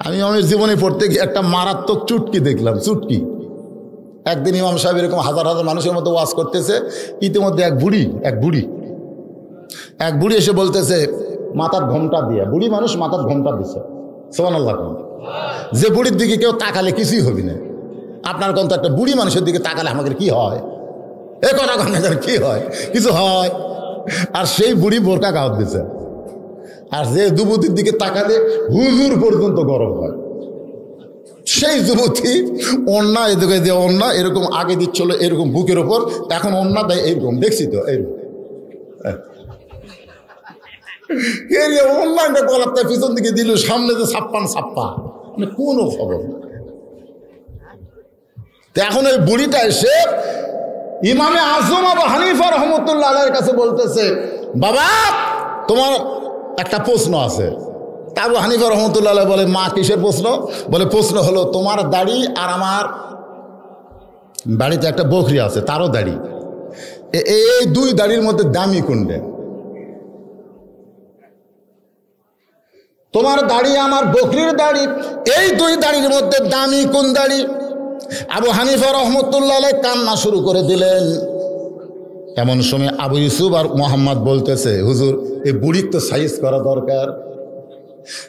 আমি আমার জীবনে পড়তে গিয়ে একটা মারাত্মক চুটকি দেখলাম। চুটকি একদিন ইমাম সাহেব এরকম হাজার হাজার মানুষের মতো ওয়াজ করতেছে, ইতিমধ্যে এক বুড়ি এসে বলতেছে মাথার ঘোমটা দিয়া, বুড়ি মানুষ মাথার ঘোমটা দিছে, সুবহানাল্লাহ। যে বুড়ির দিকে কেউ তাকালে কিছুই হবি না। আপনার কোন তো একটা বুড়ি মানুষের দিকে তাকালে আমাদের কি হয়? এ কথা কি হয়? কিছু হয়। আর সেই বুড়ি বোরকা গাওয়াত দিছে। আর যে যুবতীর দিকে তাকালে হুজুর পর্যন্ত গরম হয়। সেই যুবতী ওন্না এদিকে দিয়ে ওন্না এরকম আগে দিচ্ছিল এরকম বুকের ওপর, এখন ওন্না দেয় এইরকম, দেখছি তো এইরকম অনলাইনটা গলাতে পিছন দিকে দিল, সামনে যে ছাপ্পা মানে কোনো খবর না। এখন ওই বুড়িটা এসে ইমামে আজম আবু হানিফা রহমতুল্লাহ আলাইহির কাছে বলতেছে, বাবা তোমার একটা প্রশ্ন আছে। তা আবু হানিফা রহমতুল্লাহ আলাইহি বলে, মা কিসের প্রশ্ন? বলে প্রশ্ন হলো তোমার দাড়ি আর আমার বাড়িতে একটা বকরি আছে তারও দাড়ি, এই দুই দাড়ির মধ্যে দামি কোনটা? তোমার দাড়ি আমার বকরির দাড়ি, এই দুই দাড়ির মধ্যে দামি কোন দাড়ি? আবু হানিফা রহমতুল্লাহ আলাইহি কান্না শুরু করে দিলেন। এমন সময় আবু ইউসুফ আর মোহাম্মদ বলতেছে, হুজুর এই বুড়ির তো সাইজ করা দরকার,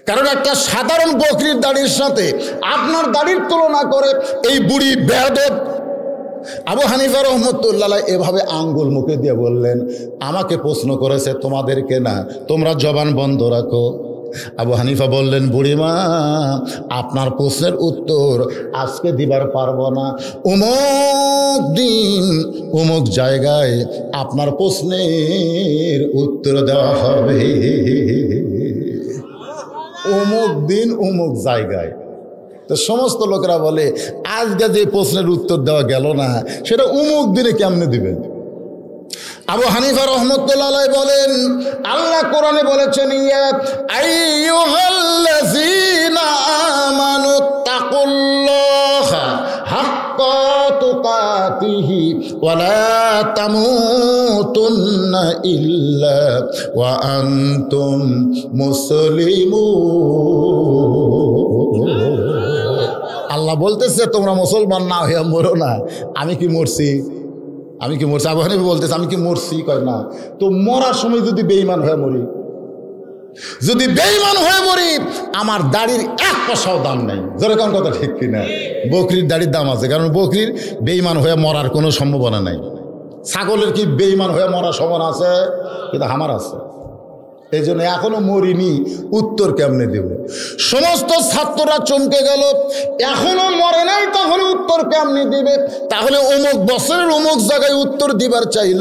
কারণ একটা সাধারণ বকরির দাড়ির সাথে আপনার দাড়ির তুলনা করে এই বুড়ি বেয়াদব। আবু হানিফা রহমতুল্লাহ আলাইহি এভাবে আঙ্গুল মুখে দিয়ে বললেন, আমাকে প্রশ্ন করেছে তোমাদেরকে না, তোমরা জবান বন্ধ রাখো। আবু হানিফা বললেন, বুড়িমা আপনার প্রশ্নের উত্তর আজকে দিবার পারবো না, অমুক দিন অমুক জায়গায় আপনার প্রশ্নের উত্তর দেওয়া হবে। অমুক দিন অমুক জায়গায়। তো সমস্ত লোকেরা বলে আজকে যে প্রশ্নের উত্তর দেওয়া গেল না সেটা অমুক দিনে কেমনে দিবেন? আবু হানিফা রহমতুল্লাহ আলাইহি বলেন, আল্লাহ কোরআনে বলেছেন, ইয়া আইয়ুহাল্লাযীনা আমানু তাকুল্লাহা হাক্কা তুকাতিহি ওয়া লা তামুতুন্না ইল্লা ওয়া আনতুম মুসলিমুন। আল্লাহ বলতেছে তোমরা মুসলমান না হয়ে মরো না। আমি কি মরছি? আবু হানিফা বলতেছে আমি কি মরছি? কয় না। তো মরার সময় যদি বেঈমান হয়ে মরি, আমার দাড়ির এক পয়সাও দাম নাই। যেরকম কথা ঠিক কিনা? বকরির দাড়ির দাম আছে, কারণ বকরির বেঈমান হয়ে মরার কোনো সম্ভাবনা নাই। ছাগলের কি বেঈমান হয়ে মরার সম্ভাবনা আছে? কিন্তু আমার আছে। এই জন্য এখনো মরিনি, উত্তর কেমনে দেব? সমস্ত ছাত্ররা চমকে গেল, এখনো মরে নাই তাহলে উত্তর কেমনে দিবে? তাহলে অমুক বছরের অমুক জায়গায় উত্তর দিবার চাইল।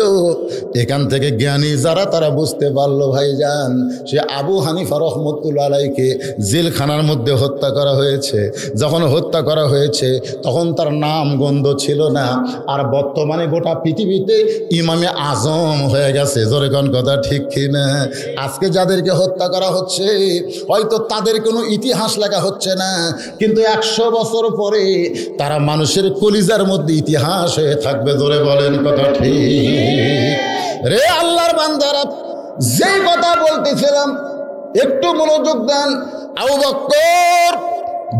এখান থেকে জ্ঞানী যারা তারা বুঝতে পারলো, ভাইজান সে আবু হানিফা রহমতুল্লাহ আলাইহিকে জেলখানার মধ্যে হত্যা করা হয়েছে। যখন হত্যা করা হয়েছে তখন তার নাম গন্ধ ছিল না, আর বর্তমানে গোটা পৃথিবীতে ইমামে আজম হয়ে গেছে। জোরে কোন কথা ঠিক কিনা? আজকে যাদেরকে হত্যা করা হচ্ছে হয়তো তাদের কোনো ইতিহাস লেখা হচ্ছে না, কিন্তু 100 বছর পরে তারা মানুষের কলিজার মধ্যে ইতিহাস হয়ে থাকবে। ধরে বলেন কথা ঠিক? রে আল্লাহর বান্দারা, যে কথা বলতেছিলাম একটু মনোযোগ দেন। আবু বকর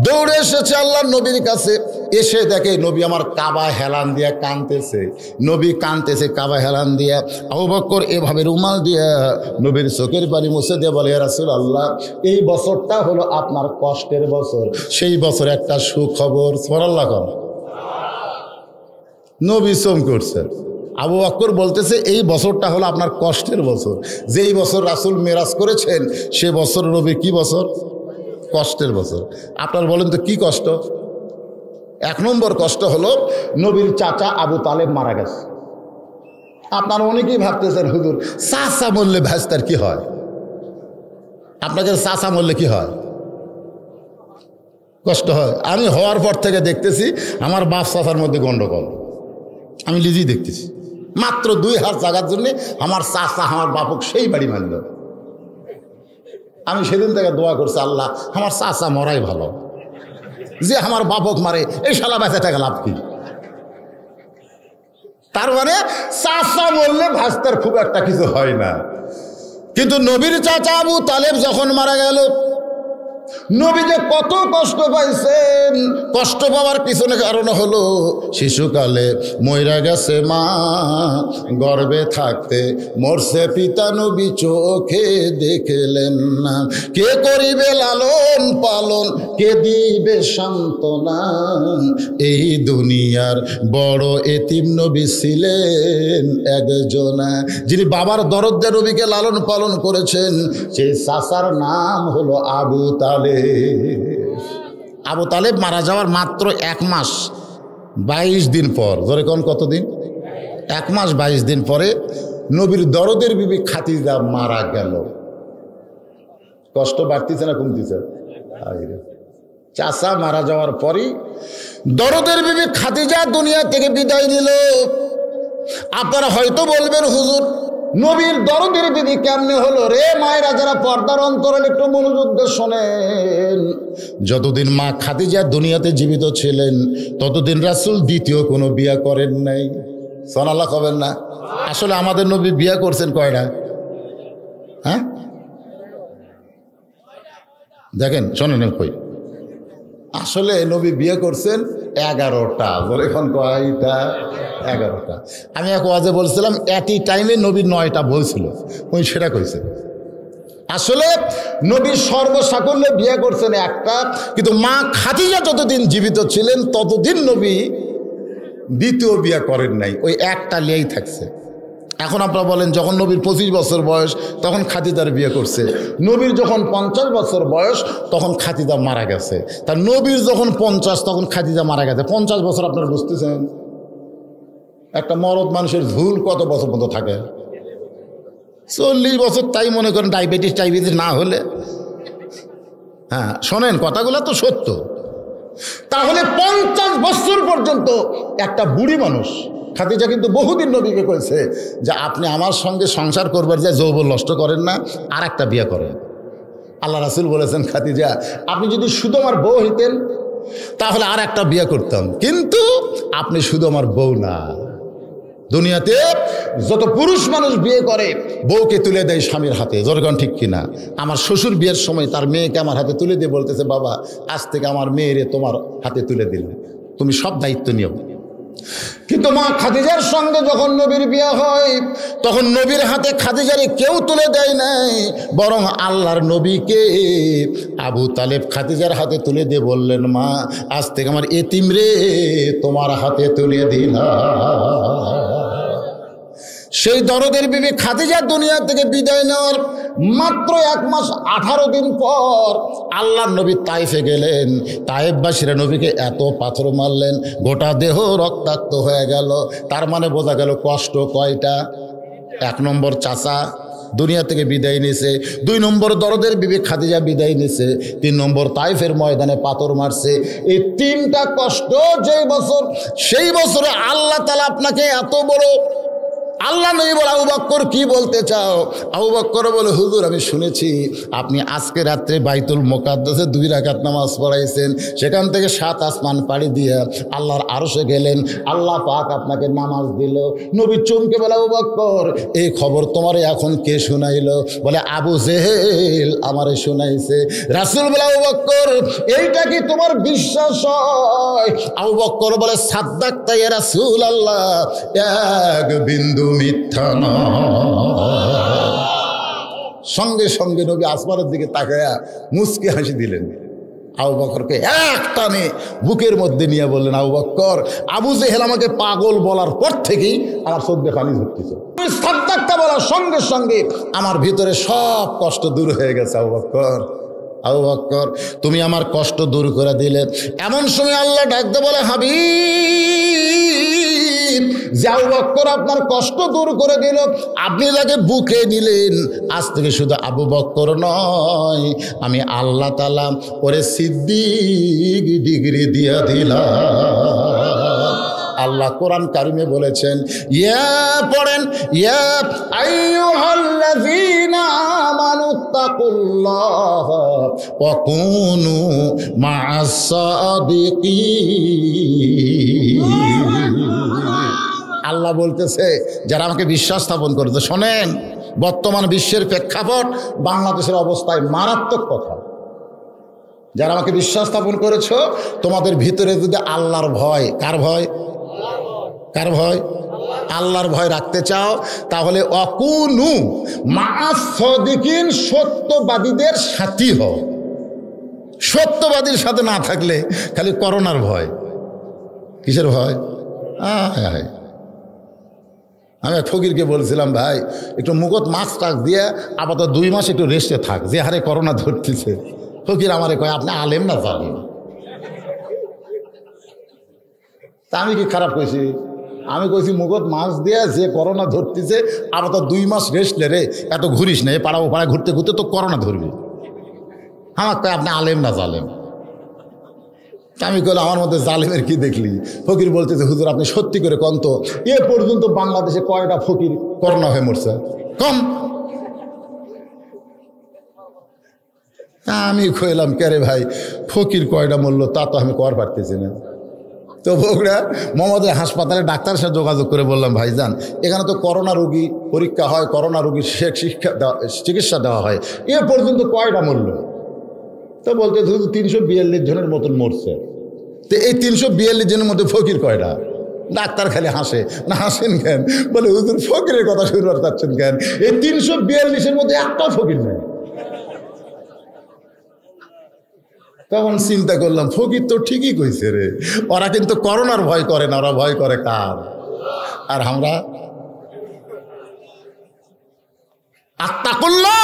দৌড়ে এসেছে আল্লাহর নবীর কাছে, এসে দেখে নবী আমার কাবা হেলান দিয়া কাঁদতেছে। নবী কাঁদতেছে কাবা হেলান দিয়া। আবু বকর এভাবে রুমাল দিয়া নবীর চোখের পানি মুছে দিয়ে বলে, ইয়া রাসূলুল্লাহ এই বছরটা হলো আপনার কষ্টের বছর, সেই বছর একটা সুখবর। সুবহানাল্লাহ। নবী চোখ করছে। আবু বকর বলতেছে এই বছরটা হলো আপনার কষ্টের বছর। যেই বছর রাসূল মেরাজ করেছেন সে বছর নবী কি বছর? কষ্টের বছর। আপনার বলেন তো কি কষ্ট? 1 নম্বর কষ্ট হলো নবীর চাচা আবু তালেব মারা গেছে। আপনারা অনেকেই ভাবতেছেন হুজুর চাচা মরলে ভাস্তার কি হয়? আপনাদের চাচা মরলে কি হয়? কষ্ট হয়। আমি হওয়ার পর থেকে দেখতেছি আমার বাপ চাচার মধ্যে গন্ডগোল। আমি নিজেই দেখতেছি। মাত্র 2 হাত জায়গার জন্য আমার চাচা আমার বাপক সেই বাড়ি মারল। আমি সেদিন থেকে দোয়া করছি, আল্লাহ আমার চাচা মরাই ভালো, যে আমার বাপক মারে এই শালা বেঁচে টাকা লাভ কি? তার মানে চাচা বললে ভাস্তার খুব একটা কিছু হয় না। কিন্তু নবীর চাচা আবু তালেব যখন মারা গেল নবী যে কত কষ্ট পাইছেন, কষ্ট পাওয়ার পিছনে কারণ হলো শিশুকালে মইরা গেছে মা, গর্ভে থাকতে মরছে পিতা, নবী চোখে দেখলেন না। কে করিবে লালন পালন, কে দিবে সান্ত্বনা, এই দুনিয়ার বড় এতিম নবী ছিলেন একজনা। যিনি বাবার দরদ দিয়ে নবীকে লালন পালন করেছেন, সেই চাচার নাম হলো আবু তালেব। আবু তালেব মারা যাওয়ার মাত্র 1 মাস 22 দিন পর, ধরে কোন কতদিন, 1 মাস 22 দিন পরে নবীর দরদের বিবি খাদিজা মারা গেল। কষ্ট বাড়তিছে না কমতিছে? চাচা মারা যাওয়ার পরই দরদের বিবি খাদিজা দুনিয়া থেকে বিদায় নিল। আপনারা হয়তো বলবেন, হুজুর নবীর দরদের বিধি কেমনে হলো রে? মায়েরা যারা পর্দার অন্তরালে একটু মনোযোগ দিয়ে শোনেন। যতদিন মা খাদিজা দুনিয়াতে জীবিত ছিলেন ততদিন রাসূল দ্বিতীয় কোনো বিয়া করেন নাই। সুবহানাল্লাহ কবেন না? আসলে আমাদের নবী বিয়া করছেন কয়টা? হ্যাঁ দেখেন, শোনেন কই, আসলে নবী বিয়ে করছেন 11টা। বলে এখন কয়টা? 11টা। আমি এক ওয়াজে বলছিলাম একই টাইমে নবী 9টা বলছিল, ওই সেটা কইছে। আসলে নবী সর্বসাকল্যে বিয়ে করছেন একটা, কিন্তু মা খাদিজা যতদিন জীবিত ছিলেন ততদিন নবী দ্বিতীয় বিয়ে করেন নাই, ওই একটা লিয়েই থাকছে। এখন আপনারা বলেন, যখন নবীর 25 বছর বয়স তখন খাদিজার বিয়ে করছে, নবীর যখন 50 বছর বয়স তখন খাদিজা মারা গেছে। তার নবীর যখন 50 তখন খাদিজা মারা গেছে। 50 বছর আপনারা বুঝতেছেন? একটা মরদ মানুষের ভুল কত বছর পর্যন্ত থাকে? 40 বছর। তাই মনে করেন ডায়াবেটিস না হলে, হ্যাঁ শোনেন কথাগুলো তো সত্য। তাহলে 50 বছর পর্যন্ত একটা বুড়ি মানুষ, খাদিজা কিন্তু বহুদিন নবীকে করেছে যে আপনি আমার সঙ্গে সংসার করবার যে যৌবন নষ্ট করেন না, আর একটা বিয়ে করেন। আল্লাহ রাসূল বলেছেন, খাদিজা আপনি যদি শুধু আমার বউ হইতেন তাহলে আর একটা বিয়ে করতাম, কিন্তু আপনি শুধু আমার বউ না। দুনিয়াতে যত পুরুষ মানুষ বিয়ে করে বউকে তুলে দেয় স্বামীর হাতে, জনগণ ঠিক কিনা? আমার শ্বশুর বিয়ের সময় তার মেয়েকে আমার হাতে তুলে দিয়ে বলতেছে, বাবা আজ থেকে আমার মেয়েরে তোমার হাতে তুলে দিলে, তুমি সব দায়িত্ব নিও। কিন্তু মা খাদিজার সঙ্গে যখন নবীর বিয়ে হয় তখন নবীর হাতে খাদিজারে কেউ তুলে দেয় নাই, বরং আল্লাহর নবীকে আবু তালেব খাদিজার হাতে তুলে দিয়ে বললেন, মা আজ থেকে আমার এতিম রে তোমার হাতে তুলে দিলাম। সেই দরদের বিবি খাদিজা দুনিয়া থেকে বিদায় নেওয়ার মাত্র 1 মাস 18 দিন পর আল্লাহর নবী তাইফে গেলেন। তাইফবাসীরা নবীকে এত পাথর মারলেন, গোটা দেহ রক্তাক্ত হয়ে গেল। তার মানে বোঝা গেল কষ্ট কয়টা? 1 নম্বর চাচা দুনিয়া থেকে বিদায় নিছে, 2 নম্বর দরদের বিবি খাদিজা বিদায় নিছে, 3 নম্বর তাইফের ময়দানে পাথর মারছে। এই 3টা কষ্ট যেই বছর, সেই বছরে আল্লাহ তাআলা আপনাকে এত বড়, আল্লাহ নবী বলে, আবু বকর কি বলতে চাও? আবু বকর বলে, হুজুর আমি শুনেছি আপনি আজকে রাত্রে বাইতুল মুকাদ্দাসে 2 রাকাত নামাজ পড়াইছেন, সেখান থেকে 7 আসমান পাড়ি দিয়ে আল্লাহর আরশে গেলেন, আল্লাহ পাক আপনাকে নামাজ দিল। নবী চমকে বলে, আবু বকর এই খবর তোমারে এখন কে শুনাইলো? বলে, আবু জেহেল আমারে শুনাইছে। রাসূল বলে, আবু বকর এইটা কি তোমার বিশ্বাস হয়? আবু বকর বলে, সাদ্দাকতা ইয়া রাসূলুল্লাহ, এক বিন্দু মিথ্যা না। সঙ্গে সঙ্গে নবী আসমানের দিকে তাকায়া মুচকি হাসি দিলেন। আবু বকরকে এক টানে বুকের মধ্যে নিয়ে বললেন, আবু বকর আবু জেহেল আমাকে পাগল বলার পর থেকেই আমার চোখে পানি ঝরতেছে। সাদ্দাকতা বলার সঙ্গে সঙ্গে আমার ভিতরে সব কষ্ট দূর হয়ে গেছে। আবু বকর, আবু বকর তুমি আমার কষ্ট দূর করে দিলে। এমন সময় আল্লাহ ডাকতে বলে, হাবিব যে আবু বকর আপনার কষ্ট দূর করে দিল, আপনি তাকে বুকে নিলেন, আজ থেকে শুধু আবু বকর নয়, আমি আল্লাহ তাআলা ওরে সিদ্দিক ডিগ্রি দিয়া দিলাম। আল্লাহ কোরআন কারিমে বলেছেন, ইয়া পড়েন, ইয়া আইয়ুহাল্লাযীনা আমানুত্তাকুল্লাহা ওয়া কুনু মা'আস সাদিকিন। আল্লাহ বলতেছে যারা আমাকে বিশ্বাস স্থাপন করেছে। শোনেন, বর্তমান বিশ্বের প্রেক্ষাপট বাংলাদেশের অবস্থায় মারাত্মক কথা। যারা আমাকে বিশ্বাস স্থাপন করেছো, তোমাদের ভিতরে যদি আল্লাহর ভয়, কার ভয়? কার ভয়? আল্লাহর ভয় রাখতে চাও, তাহলে অকুনু মা'আস সাদিকিন, সত্যবাদীদের সাথী হও। সত্যবাদীর সাথে না থাকলে খালি করোনার ভয়। কিসের ভয়? আমি এক ফকিরকে বলছিলাম, ভাই একটু মুখত মাস্ক টাক দিয়ে আপাতত 2 মাস একটু রেস্টে থাক, যে হারে করোনা ধরতেছে। ফকির আমারে কয়, আপনি আলেম না জানেন? তা আমি কি খারাপ কইছি? আমি কইছি মুখত মাস্ক দিয়ে যে করোনা ধরতেছে আপাতত 2 মাস রেস্ট লে রে, এত ঘুরিস না, এ পাড়া ও পাড়া ঘুরতে ঘুরতে তো করোনা ধরবে। আমার কয়, আপনি আলেম না জালেম? আমি কইলাম, আমার মধ্যে জালেমের কি দেখলি? ফকির বলতেছে, হুজুর আপনি সত্যি করে কন তো, এ পর্যন্ত বাংলাদেশে কয়টা ফকির করোনা হয়ে মরছে? কম। আমি কইলাম, কে রে ভাই, ফকির কয়টা মরলো তা তো আমি কর পারতেছি না। তো বগুড়া মোহাম্মদের হাসপাতালে ডাক্তারের সাথে যোগাযোগ করে বললাম, ভাইজান এখানে তো করোনা রোগী পরীক্ষা হয়, করোনা রোগীর চিকিৎসা দেওয়া হয়, এ পর্যন্ত কয়টা মরলো? তো বলতে 342 জনের মতন মরছে। তো এই 342 জনের মধ্যে ফকির কয়টা? ডাক্তার খালি হাসে। না হাসেন কেন? বলে, হুজুর ফকিরের কথা শুরু করতে চাচ্ছেন কেন? এই 342-এর মধ্যে একটা ফকির নেই। তখন চিন্তা করলাম, ফকির তো ঠিকই কইছে রে, ওরা কিন্তু করোনার ভয় করে না, ওরা ভয় করে কার? আর আমরা আত্তাকুল্লাহ,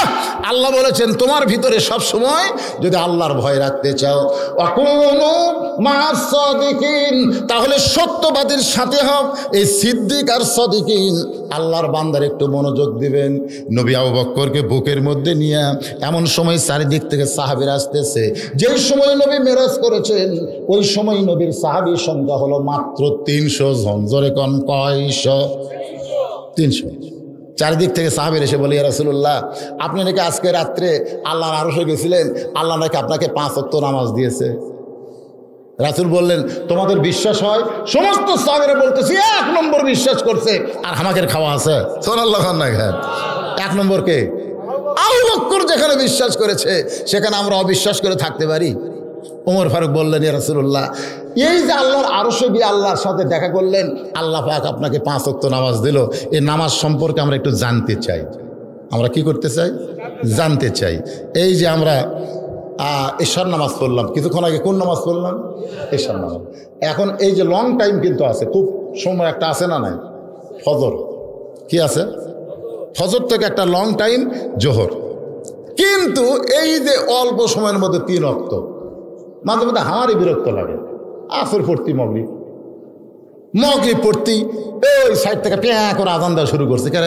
আল্লাহ বলেছেন তোমার ভিতরে সব সময় যদি আল্লাহর ভয় রাখতে চাও, অকুনু মা'আস সাদিকিন, তাহলে সত্যবাদীর সাথে হও। এই সিদ্দিক আর সাদিকিন আল্লাহর বান্দার একটু মনোযোগ দিবেন। নবী আবু বকরকে বুকের মধ্যে নিয়ে এমন সময় চারিদিক থেকে সাহাবীরা আসতেছে, যেই সময় নবী মেরাজ করেছেন ওই সময় নবীর সাহাবীর সংখ্যা হলো মাত্র 300 জন। জোরে কোন কয়শো? 300। চারিদিক থেকে সাহাবীর এসে বলে, ইয়া রাসূলুল্লাহ আপনি নাকি আজকে রাত্রে আল্লাহর আরশে গেছিলেন, আল্লাহ নাকি আপনাকে 5 ওয়াক্ত নামাজ দিয়েছে। রাসূল বললেন, তোমাদের বিশ্বাস হয়? সমস্ত সাহাবীরা বলতেছে 1 নম্বর বিশ্বাস করছে, আর হামাকের খাওয়া আছে। সুবহানাল্লাহ। 1 নম্বর কে? আবু বকর যেখানে বিশ্বাস করেছে সেখানে আমরা অবিশ্বাস করে থাকতে পারি? ওমর ফারুক বললেন, ইয়া রাসূলুল্লাহ এই যে আল্লাহর আরশে গিয়ে আল্লাহর সাথে দেখা করলেন, আল্লাহ পাক আপনাকে 5 ওয়াক্ত নামাজ দিল, এই নামাজ সম্পর্কে আমরা একটু জানতে চাই। আমরা কি করতে চাই? জানতে চাই। এই যে আমরা এশার নামাজ পড়লাম কিছুক্ষণ আগে, কোন নামাজ পড়লাম? এশার নামাজ। এখন এই যে লং টাইম কিন্তু আছে, খুব সময় একটা আছে না নাই? ফজর। কি আছে? ফজর থেকে একটা লং টাইম জোহর। কিন্তু এই যে অল্প সময়ের মধ্যে 3 ওয়াক্ত, মাঝে মধ্যে আমারই বিরক্ত লাগে। আসর পড়তি, মগরিব পড়তি, এই সাইড থেকে প্যাঁ করে আজান দেওয়া শুরু করছে। কেন?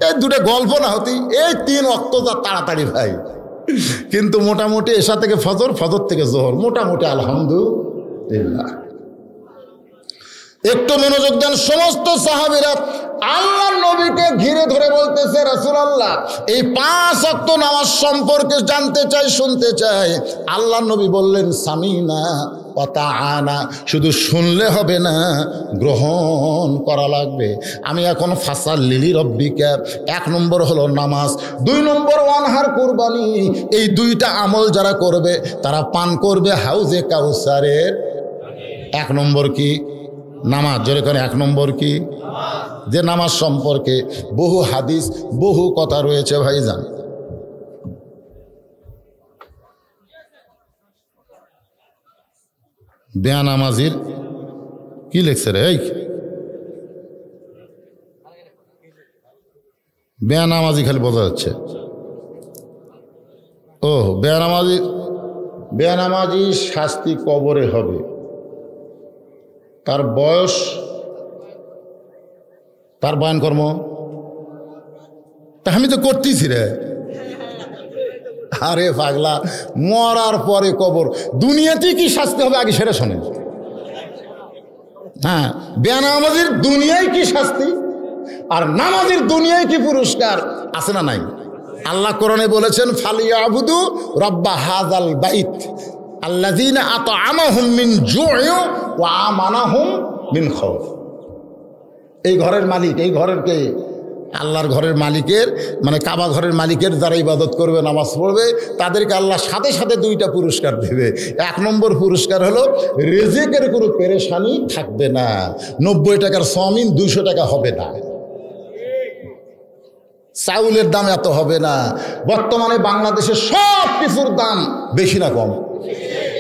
এই দুটো গল্প না হতি, এই 3 ওয়াক্ত যা তাড়াতাড়ি ভাই। কিন্তু মোটামুটি এশা থেকে ফজর, ফজর থেকে জোহর, মোটামুটি আলহামদুলিল্লাহ। একটু মনোযোগ দেন। সমস্ত সাহাবীরা আল্লাহ নবীকে ঘিরে ধরে বলতেছে, রাসূলুল্লাহ এই 5 ওয়াক্ত নামাজ সম্পর্কে জানতে চাই, শুনতে চাই। আল্লাহ নবী বললেন, সামিনা ওয়া তাআনা, শুধু শুনলে হবে না, গ্রহণ করা লাগবে। আমি এখন ফাসাল্লি লিরাব্বিকা, 1 নম্বর হলো নামাজ, 2 নম্বর ওয়ানহার কুরবানি। এই 2টা আমল যারা করবে তারা পান করবে হাউজে কাউসারের। 1 নম্বর কি? নামাজ। জোরে করে 1 নম্বর কি? যে নামাজ সম্পর্কে বহু হাদিস, বহু কথা রয়েছে ভাইজান। বেয়ানামাজির কি লেখছে রে? এই বেয়ানামাজি খালি বোঝা যাচ্ছে। ও বেয়ানামাজি শাস্তি কবরে হবে, তার বয়স, তার বয়ান কর্ম। তা আমি তো করতেছি রে। আরে পাগলা, মরার পরে কবর, দুনিয়াতে কি শাস্তি হবে আগে সেটা শোনেন। হ্যাঁ, বেনামাজির দুনিয়ায় কি শাস্তি আর নামাজের দুনিয়ায় কি পুরস্কার আছে না নাই? আল্লাহ কোরআনে বলেছেন, ফালিয়াবুদু রাব্বা হাযাল বাইত আল্লাযীনা আত'আমাহুম মিন জু'ইন ওয়া আমানাহুম মিন খাউফ। এই ঘরের মালিক, এই ঘরের কে? আল্লাহর ঘরের মালিকের মানে কাবা ঘরের মালিকের যারা ইবাদত করবে নামাজ পড়বে তাদেরকে আল্লাহ সাথে সাথে 2টা পুরস্কার দেবে। 1 নম্বর পুরস্কার হলো রিজিকের কোনো পেরেশানি থাকবে না, 90 টাকার চাউমিন 200 টাকা হবে না, চাউলের দাম এত হবে না। বর্তমানে বাংলাদেশের সব কিছুর দাম বেশি না কম?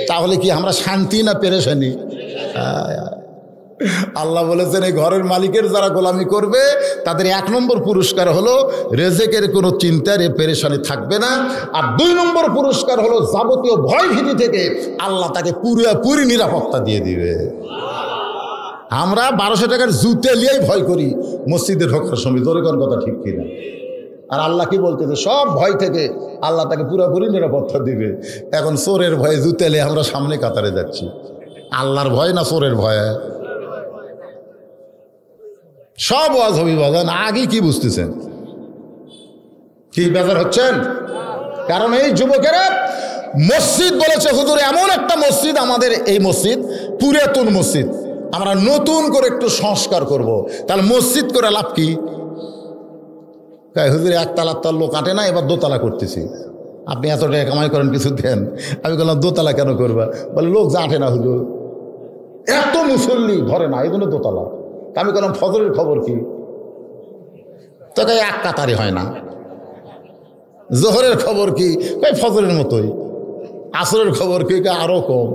তাহলে কি আমরা শান্তি না পেরেশানি? আল্লাহ বলেছেন এই ঘরের মালিকের যারা গোলামি করবে তাদের 1 নম্বর পুরস্কার হলো রেজেকের কোনো চিন্তার পেরেশানি থাকবে না। আর 2 নম্বর পুরস্কার হলো যাবতীয় ভয় ভীতি থেকে আল্লাহ তাকে পুরোপুরি নিরাপত্তা দিয়ে দিবে। আমরা 1200 টাকার জুতে নিয়েই ভয় করি মসজিদে ঢোকার সময়, জোরে কোন কথা ঠিক কিনা? আর আল্লাহ কি বলতেছে, সব ভয় থেকে আল্লাহ তাকে পুরোপুরি নিরাপত্তা দিবে। এখন চোরের ভয়ে জুতে নিয়ে আমরা সামনে কাতারে যাচ্ছি। আল্লাহর ভয় না চোরের ভয়ে? সব ওয়াজ হবি বাজান, আগে কি বুঝতেছেন? কি বেজার হচ্ছেন? কারণ এই যুবকেরা মসজিদ বলেছে হুজুর এমন একটা মসজিদ, আমাদের এই মসজিদ পুরাতন মসজিদ, আমরা নতুন করে একটু সংস্কার করব। তাহলে মসজিদ করে লাভ কি? হুজুর 1 তালার তার লোক আটে না, এবার 2 তালা করতেছি, আপনি এত টাকা কামাই করেন কিছু দেন। আমি বললাম 2 তালা কেন করবা? বলে লোক যা আটে না হুজুর, এত মুসল্লি ধরে না, এই জন্য 2 তালা। আমি বললাম ফজরের খবর কি? তোকে 1 কাতারে হয় না। জোহরের খবর কি? ফজরের মতোই। আসরের খবর কি? আরো কম।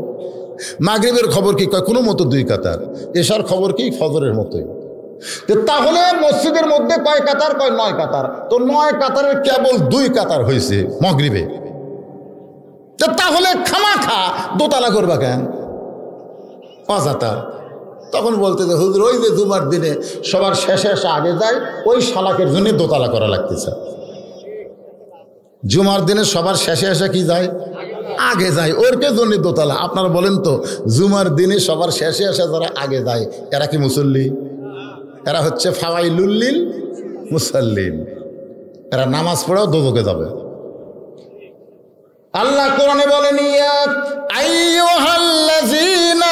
মাগরিবের খবর কি? কোনো মতো 2 কাতার। এশার খবর কি? ফজরের মতোই। তাহলে মসজিদের মধ্যে কয় কাতার? 9 কাতার। তো 9 কাতারের কেবল 2 কাতার হয়েছে মাগরিবে। তাহলে খামাখা 2 তালা করবা কেন? অযথা। তখন বলতে যে হুজুর ওই যে জুমার দিনে সবার শেষে এসে আগে যায়, ওই শালাকের জন্য 2 তালা করা লাগতেছে। জুমার দিনে সবার শেষে এসে কি যায়? আগে যায়, ওরকে জন্য 2 তালা। আপনারা বলেন তো, জুমার দিনে সবার শেষে এসে যারা আগে যায় এরা কি মুসল্লি? এরা হচ্ছে ফাওয়াইলুল মুসাল্লিন। এরা নামাজ পড়েও দোজখে যাবে। আল্লাহ কোরআনে বলেন ইয়া আইয়ুহাল্লাযীনা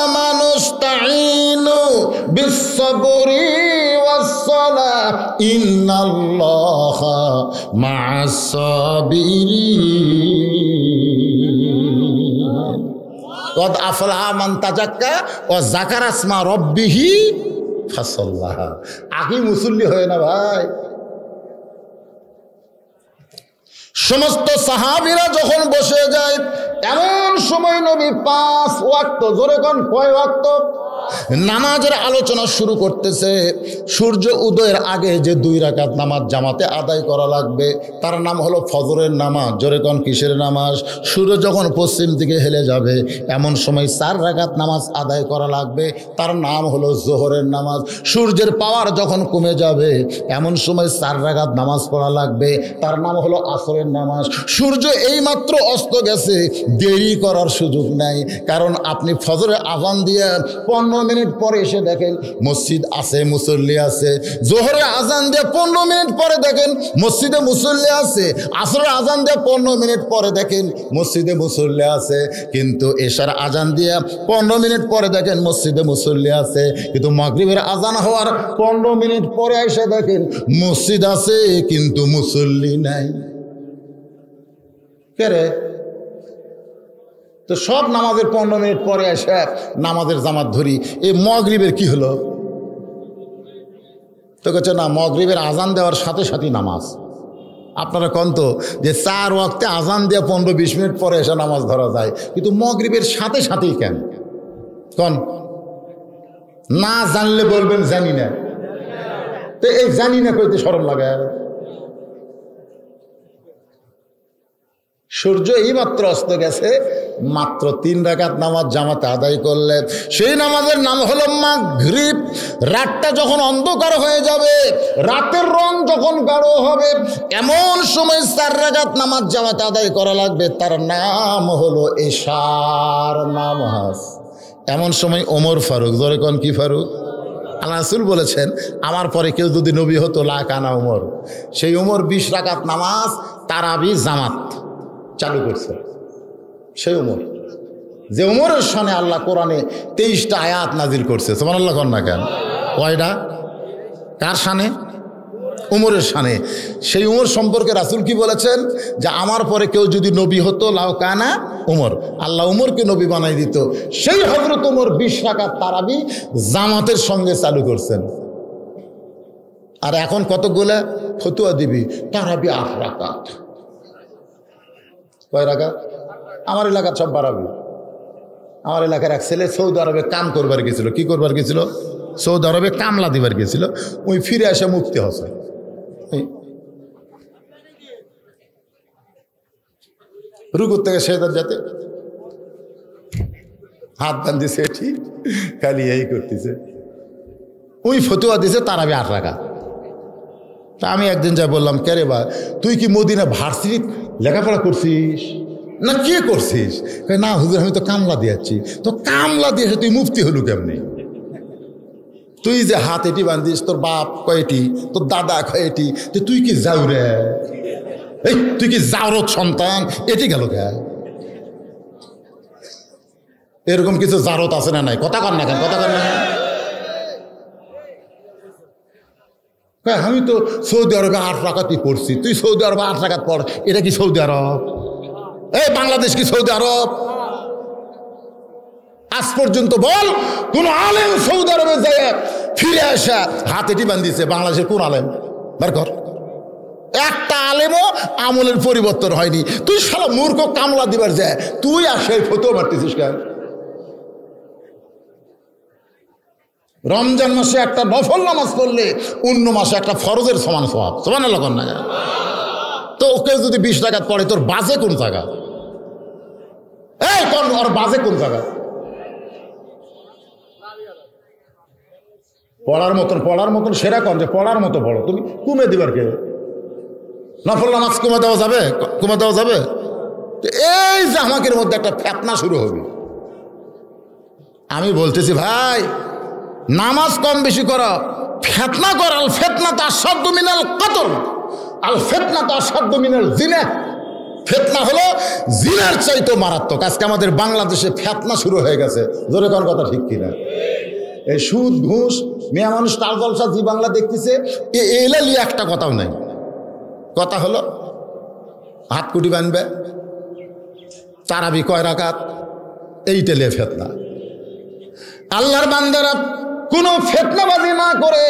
আমানুস্তাঈনু বিস-সাবরি ওয়াস-সালাহ ইন্নাল্লাহা মা'আস-সাবিরিন। কদ আফলাহা মান তাযাক্কা ওয়া যাকারা ইসমা রাব্বিহি ফাসাল্লাহা। আগে মুসল্লি হয় না ভাই। সমস্ত সাহাবীরা যখন বসে যায় এমন সময় নবী 5 ওয়াক্ত, জোরে কোন কয় ওয়াক্ত, নামাজের আলোচনা শুরু করতেছে। সূর্য উদয়ের আগে যে 2 রাকাত নামাজ জামাতে আদায় করা লাগবে তার নাম হলো ফজরের নামাজ। জোরে কোন কিসের নামাজ? সূর্য যখন পশ্চিম দিকে হেলে যাবে এমন সময় 4 রাকাত নামাজ আদায় করা লাগবে, তার নাম হলো জোহরের নামাজ। সূর্যের পাওয়ার যখন কমে যাবে এমন সময় 4 রাকাত নামাজ পড়া লাগবে, তার নাম হলো আসরের নামাজ। সূর্য এইমাত্র অস্ত গেছে, দেরি করার সুযোগ নাই। কারণ আপনি ফজরের আযান দিয়ে 15 মিনিট পরে এসে দেখেন মসজিদ আছে, মুসল্লি আছে। জোহরের আজান দিয়ে 15 মিনিট পরে দেখেন মসজিদে মুসল্লি আছে। আসরের আজান দিয়ে 15 মিনিট পরে দেখেন মসজিদে মুসল্লি আছে। কিন্তু এশার আজান দিয়ে 15 মিনিট পরে দেখেন মসজিদে মুসল্লি আছে। কিন্তু মাগরিবের আজান হওয়ার 15 মিনিট পরে এসে দেখেন মসজিদ আছে কিন্তু মুসল্লি নাই। কে রে? তো সব নামাজের 15 মিনিট পরে এসে নামাজের জামাত ধরি, এই মাগরিবের কি হলো? তো কাছে না, মাগরিবের আজান দেওয়ার সাথে সাথেই নামাজ। আপনারা কোন তো যে 4 ওয়াক্তে আজান দিয়ে 15-20 মিনিট পরে এসে নামাজ ধরা যায়, কিন্তু মাগরিবের সাথে সাথেই কেন? কোন না জানলে বলবেন জানি না। তো এই জানি না কইতে শরম লাগে। সূর্য এইমাত্র অস্ত গেছে, মাত্র 3 রাকাত নামাজ জামাতে আদায় করলেন। সেই নামাজের নাম হলো মাগরিব। রাতটা যখন অন্ধকার হয়ে যাবে, রাতের রং যখন গাঢ় হবে এমন সময় 4 রাকাত নামাজ জামাতে আদায় করা লাগবে, তার নাম হলো এশার নামাজ। এমন সময় ওমর ফারুক, জোরে কোন কি ফারুক? আল্লাহ রাসূল বলেছেন আমার পরে কেউ যদি নবী হতো লাকানা ওমর। সেই ওমর 20 রাকাত নামাজ তারাবি জামাত চালু করছে। সেই ওমর, যে ওমরের শানে আল্লাহ কোরআনে 23টা আয়াত নাজিল করছে। সুবহানাল্লাহ কন না কেন? কয়টা? কার শানে? উমরের শানে। সেই উমর সম্পর্কে রাসূল কি বলেছেন যে আমার পরে কেউ যদি নবী হতো লাউ কানা উমর, আল্লাহ উমরকে নবী বানাই দিত। সেই হযরত উমর 20 রাকাত তারাবি জামাতের সঙ্গে চালু করছেন। আর এখন কতগুলা ফতুয়া দিবি তারাবি 8 রাকাত। কয় রাকাত? আমার এলাকার সব বাড়াবি। আমার এলাকার এক ছেলে সৌদি আরবে কাম করবার গেছিল। কি করবার গেছিল? সৌদি আরবে কামলা দিবার গেছিল। ওই ফিরে আসে মুফতি হসে। রুকুর থেকে সেদার যাতে হাত বান্ধিছে, ঠিক খালি এই করতেছে। ওই ফতুয়া দিছে তারাবি 8 রাকাত। তা আমি একদিন যা বললাম, কে রে বা তুই কি মদিনা ভার্সিটি লেখাপড়া করছিস না কি করছিস? না হুজুর আমি তো কামলা দিয়েছি। তো কামলা দিয়েছে তুই মুফতি হলু কেমনি? তুই যে হাত এটি বান্ধিস, তোর বাপ কয়টি, তোর দাদা কয়টি, তুই কি যাও রে? এই তুই কি জাওরত সন্তান? এটি গেল কে? এরকম কিছু জারত আছে না নাই? কথা কর না কেন? কথা কর না। আমি তো সৌদি আরবে 8 রাকাতই পড়ছি। তুই সৌদি আরবে 8 রাকাত পড়, এটা কি সৌদি আরব? এই বাংলাদেশ কি সৌদি আরব? আজ পর্যন্ত বল কোন আলেম সৌদি আরবে যায় ফিরে আসা হাত এটি বান্ধিছে? বাংলাদেশের কোন আলেম বার কর। একটা আলেমও আমলের পরিবর্তন হয়নি। তুই শালা মূর্খ কামলা দিবার যায়, তুই আসে ফতুয়া মারতেছিস কেন? রমজান মাসে একটা নফল নামাজ পড়লে অন্য মাসে একটা ফরজের সমান সওয়াব। সুবহানাল্লাহ কর না। তো ওকে যদি 20 রাকাত পড়ে, তোর বাজে কোন জায়গা? এই কোন ওর বাজে কোন জায়গা? পড়ার মতন সেরা কম যে পড়ার মতো পড়ো। তুমি কমে দিবার কে? নফল নামাজ কমে দেওয়া যাবে? কমে দেওয়া যাবে? এই যে আমাদের মধ্যে একটা ফেতনা শুরু হবে। আমি বলতেছি ভাই, নামাজ কম বেশি করো, ফেতনা কর। আল ফেতনা তো আসাদ্দু মিনাল কতল, আল ফেতনা তো আসাদ্দু মিনাল জিনা। ফেতনা হলো জিনার চাইতে মারাত্মক। আজকে আমাদের বাংলাদেশে ফেতনা শুরু হয়ে গেছে। জোরে কোন কথা ঠিক কিনা? এই সুদ ঘুষ, মেয়ে মানুষ তাল জলসা জি বাংলা দেখতেছে, এলালি একটা কথাও নাই। কথা হলো হাত কুটি বানবে, তারাবি কয় রাকাত, এইটা লিয়ে ফেতনা। আল্লাহর বান্দারা কোনো ফেতনাবাজি না করে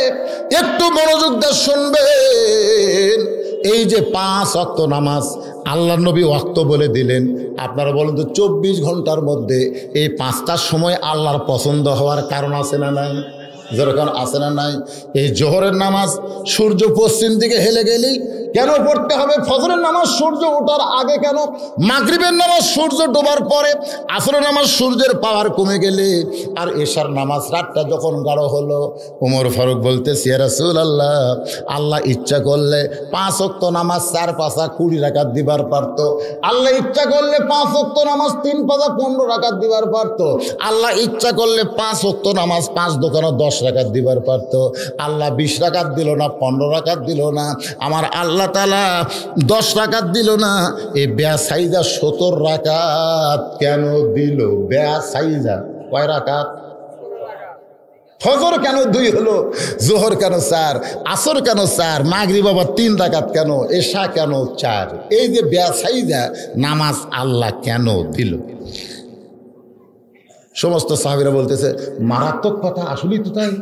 একটু মনোযোগ দিয়ে শুনবেন। এই যে 5 ওয়াক্ত নামাজ আল্লাহর নবী ওয়াক্ত বলে দিলেন। আপনারা বলেন তো 24 ঘন্টার মধ্যে এই 5টার সময় আল্লাহর পছন্দ হওয়ার কারণ আছে না নাই? যেরকম আছে না নাই? এই জোহরের নামাজ সূর্য পশ্চিম দিকে হেলে গেলেই কেন পড়তে হবে? ফজরের নামাজ সূর্য ওঠার আগে কেন? মাগরিবের নামাজ সূর্য ডোবার পরে, আসরের নামাজ সূর্যের পাওয়ার কমে গেলে, আর এশার নামাজ রাতটা যখন গাঢ় হলো। ওমর ফারুক বলতেছে, ইয়া রাসূলুল্লাহ, আল্লাহ ইচ্ছা করলে 5 ওয়াক্ত নামাজ 4 পাঁচা 20 রাকাত দিবার পারতো। আল্লাহ ইচ্ছা করলে 5 ওয়াক্ত নামাজ 3 পাঁচা 15 রাকাত দিবার পারতো। আল্লাহ ইচ্ছা করলে 5 ওয়াক্ত নামাজ 5 দোকানে 10 রাকাত দিবার পারতো। আল্লাহ 20 রাকাত দিল না, 15 রাকাত দিল না। আমার আল্লাহ তাআলা 10 রাকাত দিল না, এই বেয়াসাইজা 70 রাকাত কেন দিল? বেয়াসাইজা কয় রাকাত? ফজর কেন 2 হলো? জোহর কেন 4? আসর কেন 4? মাগরিব আবার 3 রাকাত কেন? এশা কেন 4? এই যে বেয়াসাইজা নামাজ আল্লাহ কেন দিল? সমস্ত সাহাবীরা বলতেছে মারাত্মক কথা, আসলেই তো তাই।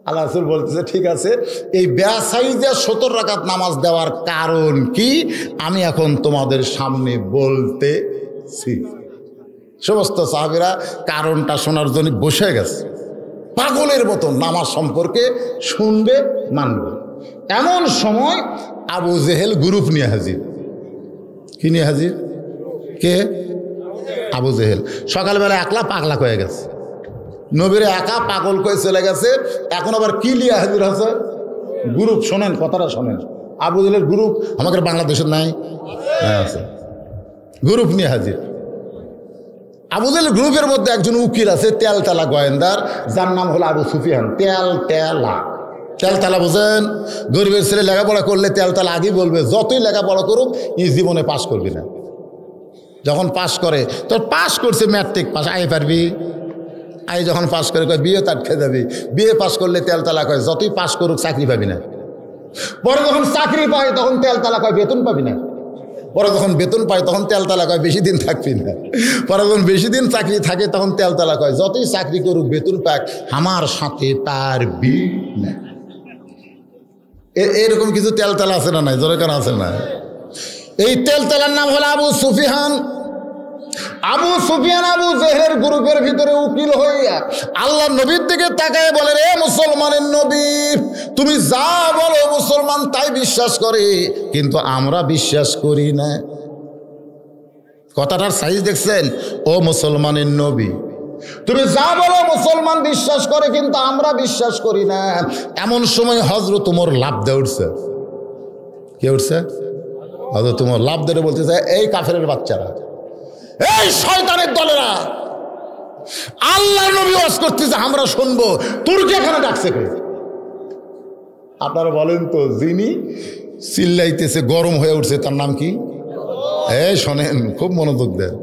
আল্লাহ রাসূল বলতেছে ঠিক আছে, এই বেয়াসাইজা 70 রাকাত নামাজ দেওয়ার কারণ কি আমি এখন তোমাদের সামনে বলতেছি। সমস্ত সাহাবীরা কারণটা শোনার জন্য বসে গেছে, পাগলের মতো নামাজ সম্পর্কে শুনবে, মানবে। এমন সময় আবু জেহেল গ্রুপ নিয়ে হাজির। কি নিয়ে হাজির? কে? আবু জেহেল। সকালবেলা একলা পাগলা হয়ে গেছে, নবীর একা পাগল করে চলে গেছে। এখন আবার কি লিয়ে হাজির আছে? গ্রুপ। শোনেন কথাটা, শোনেন। আবু জেহেলের গ্রুপ আমাদের বাংলাদেশের নাই? আছে। গ্রুপ নিয়ে হাজির। আবু জেহেলের গ্রুপের মধ্যে একজন উকিল আছে, তেলতালা গোয়েন্দার, যার নাম হলো আবু সুফিয়ান। তেলতালা বোঝেন? গরিবের ছেলে লেখাপড়া করলে তেলতালা আগেই বলবে যতই লেখাপড়া করুক এই জীবনে পাশ করবি না। যখন পাশ করে, তোর পাশ করছে ম্যাট্রিক পাস, আই পারবি? আই যখন পাশ করে কয় বিয়ে তার খেয়ে যাবি। বিয়ে পাশ করলে তেলতালা কয় যতই পাশ করুক চাকরি পাবি না। পরে যখন চাকরি পায় তখন তেলতালা কয় বেতন পাবি না। পরে যখন বেতন পায় তখন তেলতালা কয় বেশি দিন থাকবি না। পরে যখন বেশি দিন চাকরি থাকে তখন তেলতালা কয় যতই চাকরি করুক বেতন পাক আমার সাথে পারবি না। এরকম কিছু তেলতালা আছে না নাই? জোরে কারণ আছে না? এই তেলতালার নাম হলো আবু সুফিয়ান। আবু সুফিয়ান আবু জেহেলের গ্রুপের ভিতরে উকিল হইয়া আল্লাহ নবীর দিকে তাকায় বলে, রে মুসলমানের নবী, তুমি যা বলো মুসলমান তাই বিশ্বাস করে, কিন্তু আমরা বিশ্বাস করি না। কথাটার সাইজ দেখছেন? ও মুসলমানের নবী, তুমি যা বলো মুসলমান বিশ্বাস করে, কিন্তু আমরা বিশ্বাস করি না। এমন সময় হযরত ওমর লাফ দিয়ে উঠছে। কে উঠছে? হযরত ওমর লাফ দিয়ে বলতেছে, এই কাফেরের বাচ্চারা, এই শয়তানের দলেরা, আল্লাহ নবী ওয়াজ করতেছে আমরা শুনবো, তুর্কি এখানে ডাকছে কে? আপনারা বলেন তো, যিনি চিল্লাইতেছে গরম হয়ে উঠছে তার নাম কি? এই শোনেন, খুব মনোযোগ দেন।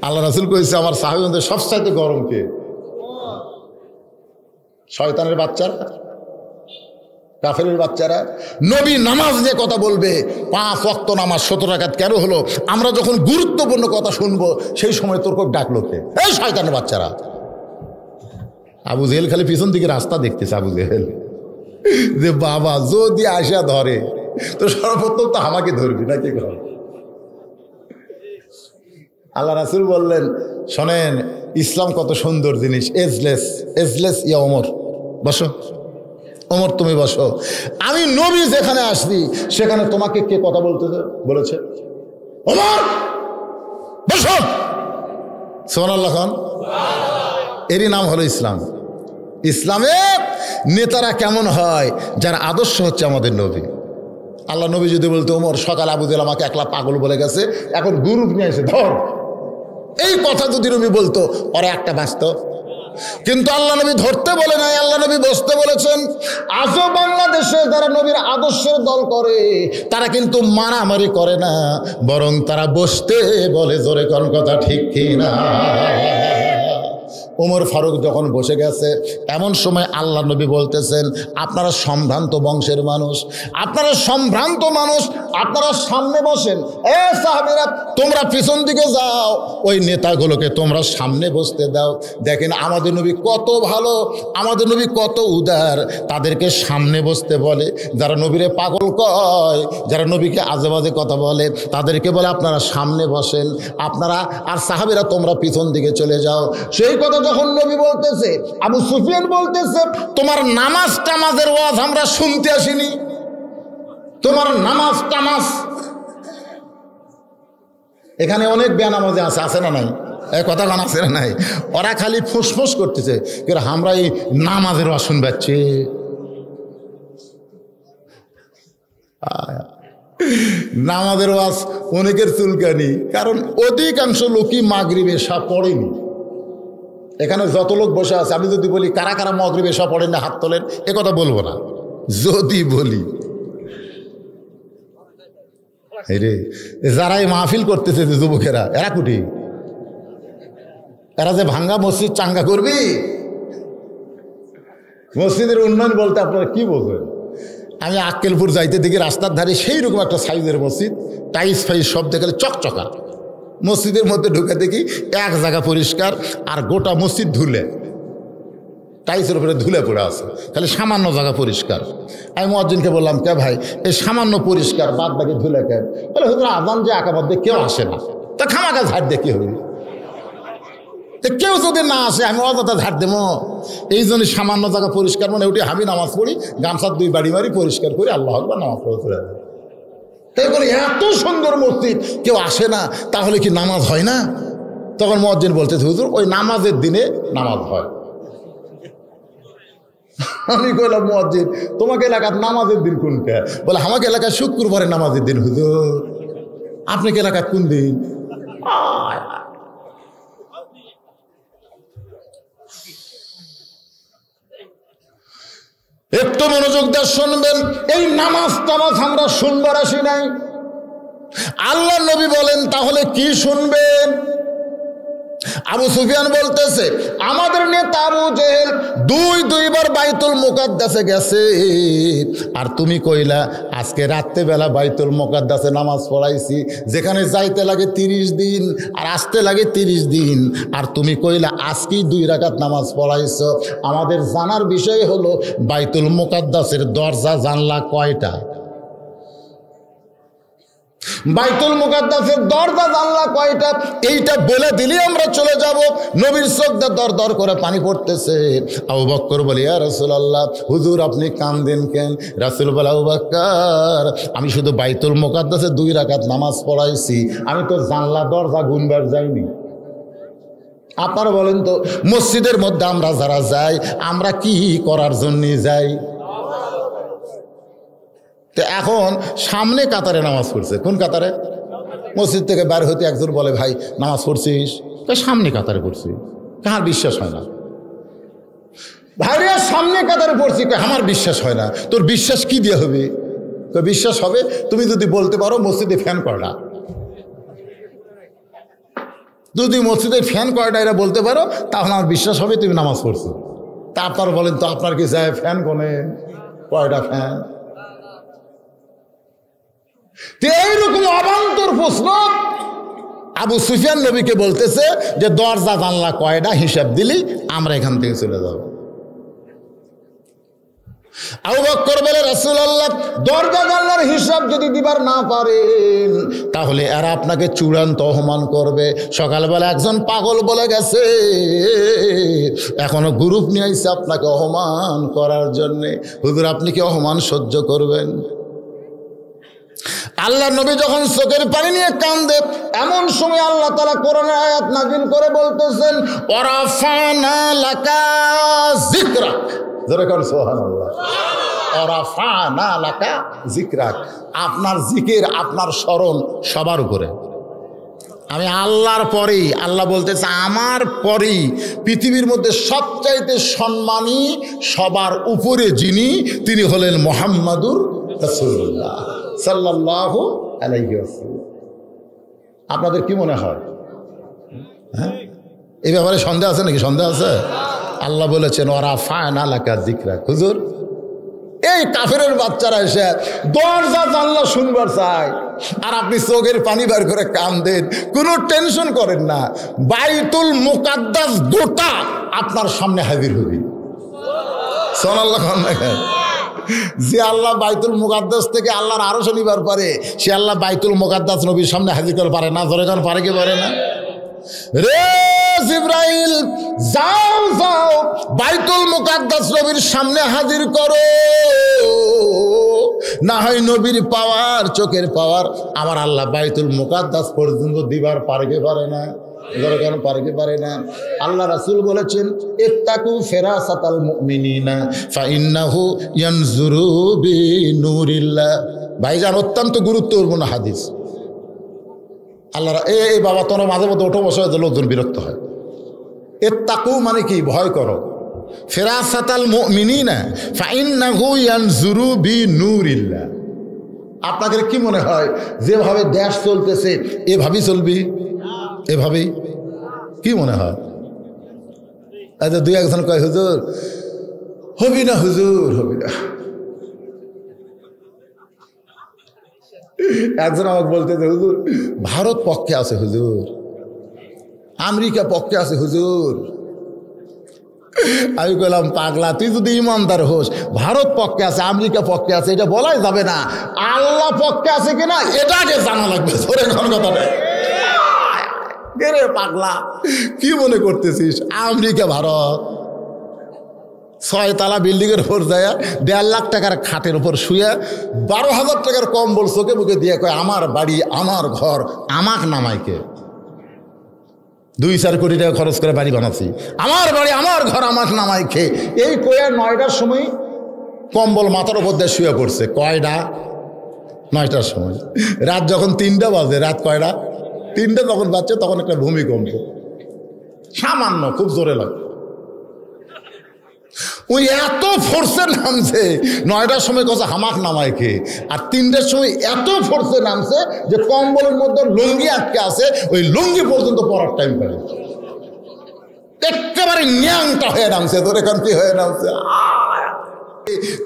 আল্লাহ রাসূল কইছে আমার সাহাবীদের সবচাইতে গরম কে? শয়তানের বাচ্চারা, কাফেরের বাচ্চারা। নবী নামাজ নিয়ে কথা বলবে, 5 ওয়াক্ত নামাজ 17 রাকাত কেন হলো? আমরা যখন গুরুত্বপূর্ণ কথা শুনবো সেই সময় তোর কোক ডাকলো কে? এই শয়তানের বাচ্চারা। আবু জেহেল খালি পিছন দিকে রাস্তা দেখতেছে। আবু জেহেল যে বাবা যদি আসা ধরে তো সর্বপ্রথম তো আমাকে ধরবি নাকি? আল্লাহ রাসূল বললেন, শোনেন ইসলাম কত সুন্দর জিনিস। এজলেস এজলেস ইয়া ওমর, বসো। ওমর তুমি বসো। আমি নবী যেখানে আসছি সেখানে তোমাকে কে কথা বলতে বলেছে? ওমর বসো। সুবহানাল্লাহ খান। এরই নাম হলো ইসলাম। ইসলামে নেতারা কেমন হয়? যার আদর্শ হচ্ছে আমাদের নবী। আল্লাহ নবী যদি বলতো, ওমর সকাল আবু জেহেল আমাকে একলা পাগল বলে গেছে, এখন গ্রুপ নিয়ে এসে ধর, এই কথা যদি নবী বলতো ওরা একটা বাঁচত। কিন্তু আল্লাহ নবী ধরতে বলে নাই, আল্লাহ নবী বসতে বলেছেন। আজও বাংলাদেশে যারা নবীর আদর্শের দল করে তারা কিন্তু মারামারি করে না, বরং তারা বসতে বলে। জোরে কোন কথা ঠিক কি না? ওমর ফারুক যখন বসে গেছে এমন সময় আল্লাহ নবী বলতেছেন, আপনারা সম্ভ্রান্ত বংশের মানুষ, আপনারা সম্ভ্রান্ত মানুষ, আপনারা সামনে বসেন। এ সাহাবীরা তোমরা পিছন দিকে যাও, ওই নেতাগুলোকে তোমরা সামনে বসতে দাও। দেখেন আমাদের নবী কত ভালো, আমাদের নবী কত উদার, তাদেরকে সামনে বসতে বলে। যারা নবীরে পাগল কয়, যারা নবীকে আজে বাজে কথা বলে, তাদেরকে বলে আপনারা সামনে বসেন, আপনারা আর সাহাবীরা তোমরা পিছন দিকে চলে যাও। সেই কথা যখন নবী বলতেছে, আবু সুফিয়ান বলতেছে, তোমার নামাজ টামাজের ওয়াজ আমরা শুনতে আসিনি, তোমার নামাজ টামাজ। এখানে অনেক বেনামাজি আছে, আছে না নাই? এই কথা গান আছে না নাই? ওরা খালি ফুসফুস করতেছে, আমরা এই নামাজের ওয়াজ শুনবাচ্ছি। নামাজের ওয়াজ অনেকের চুলকানি, কারণ অধিকাংশ লোকই মাগরিব এশা পড়েনি। এখানে যত লোক বসে আছে, আমি যদি বলি কারা কারা মাগরিব এশা পড়েন না হাত তোলেন, এ কথা বলবো না। যদি বলি রে, যারা এই মাহফিল করতেছে যে যুবকেরা, এরা কুটি, এরা যে ভাঙ্গা মসজিদ চাঙ্গা করবি। মসজিদের উন্নয়ন বলতে আপনারা কি বলবেন? আমি আক্কেলপুর যাইতে দেখি রাস্তার ধারে সেই রকম একটা সাইজের মসজিদ, টাইস ফাইস সব দেখে চকচকা। মসজিদের মধ্যে ঢুকে দেখি এক জায়গা পরিষ্কার, আর গোটা মসজিদ ধুলে, টাইসের উপরে ধুলে পড়ে আছে, খালি সামান্য জায়গা পরিষ্কার। আমি মুয়াজ্জিনকে বললাম, কে ভাই এই সামান্য পরিষ্কার, বাদ বাকি ধুলে কেন? বলে হুজুর আজান যে আঁকা মধ্যে কেউ আসে না, তা খামাকা ঝাড় দিয়ে কি হবে? কেউ যদি না আসে আমি অযথা ঝাড় দেবো? এই জন্য সামান্য জায়গা পরিষ্কার মানে উঠে আমি নামাজ পড়ি, গামছার 2 বাড়ি মারি পরিষ্কার করি, আল্লাহ আকবার নামাজ পড়ে চলে যায়। তাই বলে এত সুন্দর মসজিদ কেউ আসে না, তাহলে কি নামাজ হয় না? তখন মুয়াজ্জিন বলতে, হুজুর ওই নামাজের দিনে নামাজ হয়। আমি কইলাম, মুয়াজ্জিন তোমাকে এলাকার নামাজের দিন কোনটা? বলে আমাকে এলাকায় শুক্রবারের নামাজের দিন। হুজুর আপনাকে এলাকায় কোন দিন? একটু মনোযোগ দিয়ে শুনবেন। এই নামাজ টামাজ আমরা শুনবার আসি নাই। আল্লাহ নবী বলেন তাহলে কি শুনবেন? আবু সুফিয়ান বলতেছে আমাদের নেতা আবু জেহেল দুইবার বাইতুল মুকাদ্দাসে গেছে, আর তুমি কইলা আজকে রাত্রেবেলা বাইতুল মুকাদ্দাসে নামাজ পড়াইছি, যেখানে যাইতে লাগে 30 দিন আর আসতে লাগে 30 দিন, আর তুমি কইলা আজকেই 2 রাকাত নামাজ পড়াইছো। আমাদের জানার বিষয় হলো বাইতুল মুকাদ্দাসের দরজা জানলা কয়টা? বাইতুল মুকাদ্দাসের দরজা জানলা কয়টা? এইটা বলে দিলে আমরা চলে যাব। নবীর চোখ দিয়ে দর দর করে পানি পড়তেছে। আবু বকর বলে ইয়া রাসূলুল্লাহ, হুজুর আপনি কাঁদেন কেন? রাসূল বলে আবু বকর, আমি শুধু বাইতুল মুকাদ্দাসে 2 রাকাত নামাজ পড়াইছি, আমি তো জানলা দরজা গুনবার যাইনি। আপনারা বলেন তো, মসজিদের মধ্যে আমরা যারা যাই, আমরা কি করার জন্য যাই? তো এখন সামনে কাতারে নামাজ পড়ছে। কোন কাতারে? মসজিদ থেকে বের হতে একজন বলে ভাই নামাজ পড়ছিস? সামনে কাতারে পড়ছি। কার বিশ্বাস হয় না? ভাইরা সামনে কাতারে পড়ছি, আমার বিশ্বাস হয় না। তোর বিশ্বাস কি দিয়ে হবে? তো বিশ্বাস হবে তুমি যদি বলতে পারো মসজিদে ফ্যান কয়টা, যদি মসজিদে ফ্যান কয়টা এরা বলতে পারো, তাহলে আমার বিশ্বাস হবে তুমি নামাজ পড়ছো। তা আপনারা বলেন তো, আপনার কি চায় ফ্যান কোনে কয়টা ফ্যান? এইরকম অবান্তর প্রশ্ন আবু সুফিয়ান নবীকে বলতেছে যে দরজা জানলা কয়টা, হিসাব দিলি আমরা এখান থেকে চলে যাব। আবু বকর বলে রাসূলুল্লাহ, দরজা জানলার হিসাব যদি দিবার না পারেন তাহলে এরা আপনাকে চূড়ান্ত অপমান করবে। সকালবেলা একজন পাগল বলে গেছে, এখনো গ্রুপ নিয়ে আইছে আপনাকে অপমান করার জন্যে। হুজুর আপনি কি অপমান সহ্য করবেন? আল্লাহ নবী যখন চোখের পানি নিয়ে কান্দে, এমন সময় আল্লাহ তাআলা কোরআনের আয়াত নাযিল করে বলতেছেন ওয়ারাফানা লাকা যিকরাক। জোরে করে সুবহানাল্লাহ। ওয়ারাফানা লাকা যিকরাক, আপনার জিকির আপনার স্মরণ সবার উপরে। আমি আল্লাহর পরেই, আল্লাহ বলতেছে আমার পরেই পৃথিবীর মধ্যে সবচাইতে সম্মানী সবার উপরে যিনি, তিনি হলেন মুহাম্মাদুর রাসূলুল্লাহ সাল্লাল্লাহু আলাইহি ওয়াসাল্লাম। আপনাদের কি মনে হয়? হ্যাঁ, এই ব্যাপারে সন্দেহ আছে নাকি? সন্দেহ আছে? আল্লাহ বলেছেন ওয়ারাফা'না লাকা যিকরাক। হুজুর, এই কাফেরের বাচ্চারা এসে দরজা জানলা শুনবার চায়, আর আপনি চোখের পানি বের করে কান্দেন, কোনো টেনশন করেন না। বাইতুল মুকাদ্দাস গোটা আপনার সামনে হাজির হবে। সুবহানাল্লাহ। যে আল্লাহ বাইতুল মুকাদ্দাস থেকে আল্লাহর আরশ নিবার পারে, সে আল্লাহ বাইতুল মুকাদ্দাস নবীর সামনে হাজির করে পারে না? ধরে কারণ পারে কি পারে না? রে জিবরাইল, যাও যাও বাইতুল মুকাদ্দাস নবীর সামনে হাজির করো, না হয় নবীর পাওয়ার, চোখের পাওয়ার আমার আল্লাহ বাইতুল মুকাদ্দাস পর্যন্ত দিবার পারে কি পারে না? কেন পারে কি পারে না? আল্লাহ রাসূল বলেছেন ইত্তাকু ফিরাসাতাল মুমিনিনা ফাইন্নাহু ইয়ানজুরু বিনুরিল্লাহ। ভাইজান, অত্যন্ত গুরুত্বপূর্ণ হাদিস। আল্লাহ এই বাবা তোর মাঝে মধ্যে ওঠো বসে লোকজন বিরক্ত হয়। ইত্তাকু মানে কি? ভয় করো। ফিরাসাতাল মুমিনিনা ফাইন্নাহু ইয়ানজুরু বিনুরিল্লাহ। আপনাদের কি মনে হয় যেভাবে দেশ চলতেছে এভাবেই চলবি? এভাবেই কি মনে হয়? আচ্ছা, দুই একজন কয় হুজুর হবি না, হুজুর হবি না। একজন আমাকে বলতেছে হুজুর ভারত পক্ষে আছে, হুজুর আমেরিকা পক্ষে আছে, হুজুর। আমি বললাম পাগলা, তুই যদি ইমানদার হোস, ভারত পক্ষে আছে আমেরিকা পক্ষে আছে এটা বলাই যাবে না, আল্লাহ পক্ষে আছে কিনা এটাকে জানা লাগবে। ধরে কোন কথা নেই রে পাগলা, কি মনে করতেছিস আমেরিকা ভারত? 6 তলা বিল্ডিং এর উপর যায় 1.5 লাখ টাকার খাটের উপর শুয়ে 12,000 টাকার কম্বল চোখে মুখে দিয়ে কয় আমার বাড়ি আমার ঘর আমাক নামাইকে। 2-4 কোটি টাকা খরচ করে বাড়ি বানাচ্ছি, আমার বাড়ি আমার ঘর আমাক নামাইকে। এই কয়ে 9টার সময় কম্বল মাথার উপর দিয়ে শুয়ে পড়ছে। কয়টা? 9টার সময়। রাত যখন 3টা বাজে, রাত কয়টা? 3টা যখন বাজছে তখন একটা ভূমিকম্প, সামান্য, খুব জোরে লাগে। ওই এত ফোর্সে নামছে, 9টার সময় কথা হামাক নামাইকে, আর 3টার সময় এত ফোর্সে নামছে যে কম্বলের মধ্যে লুঙ্গি আটকে আছে, ওই লুঙ্গি পর্যন্ত পরার টাইম পাবে। একেবারে ন্যাংটা হয়ে নামছে, তোর এখন কি হয়ে নামছে।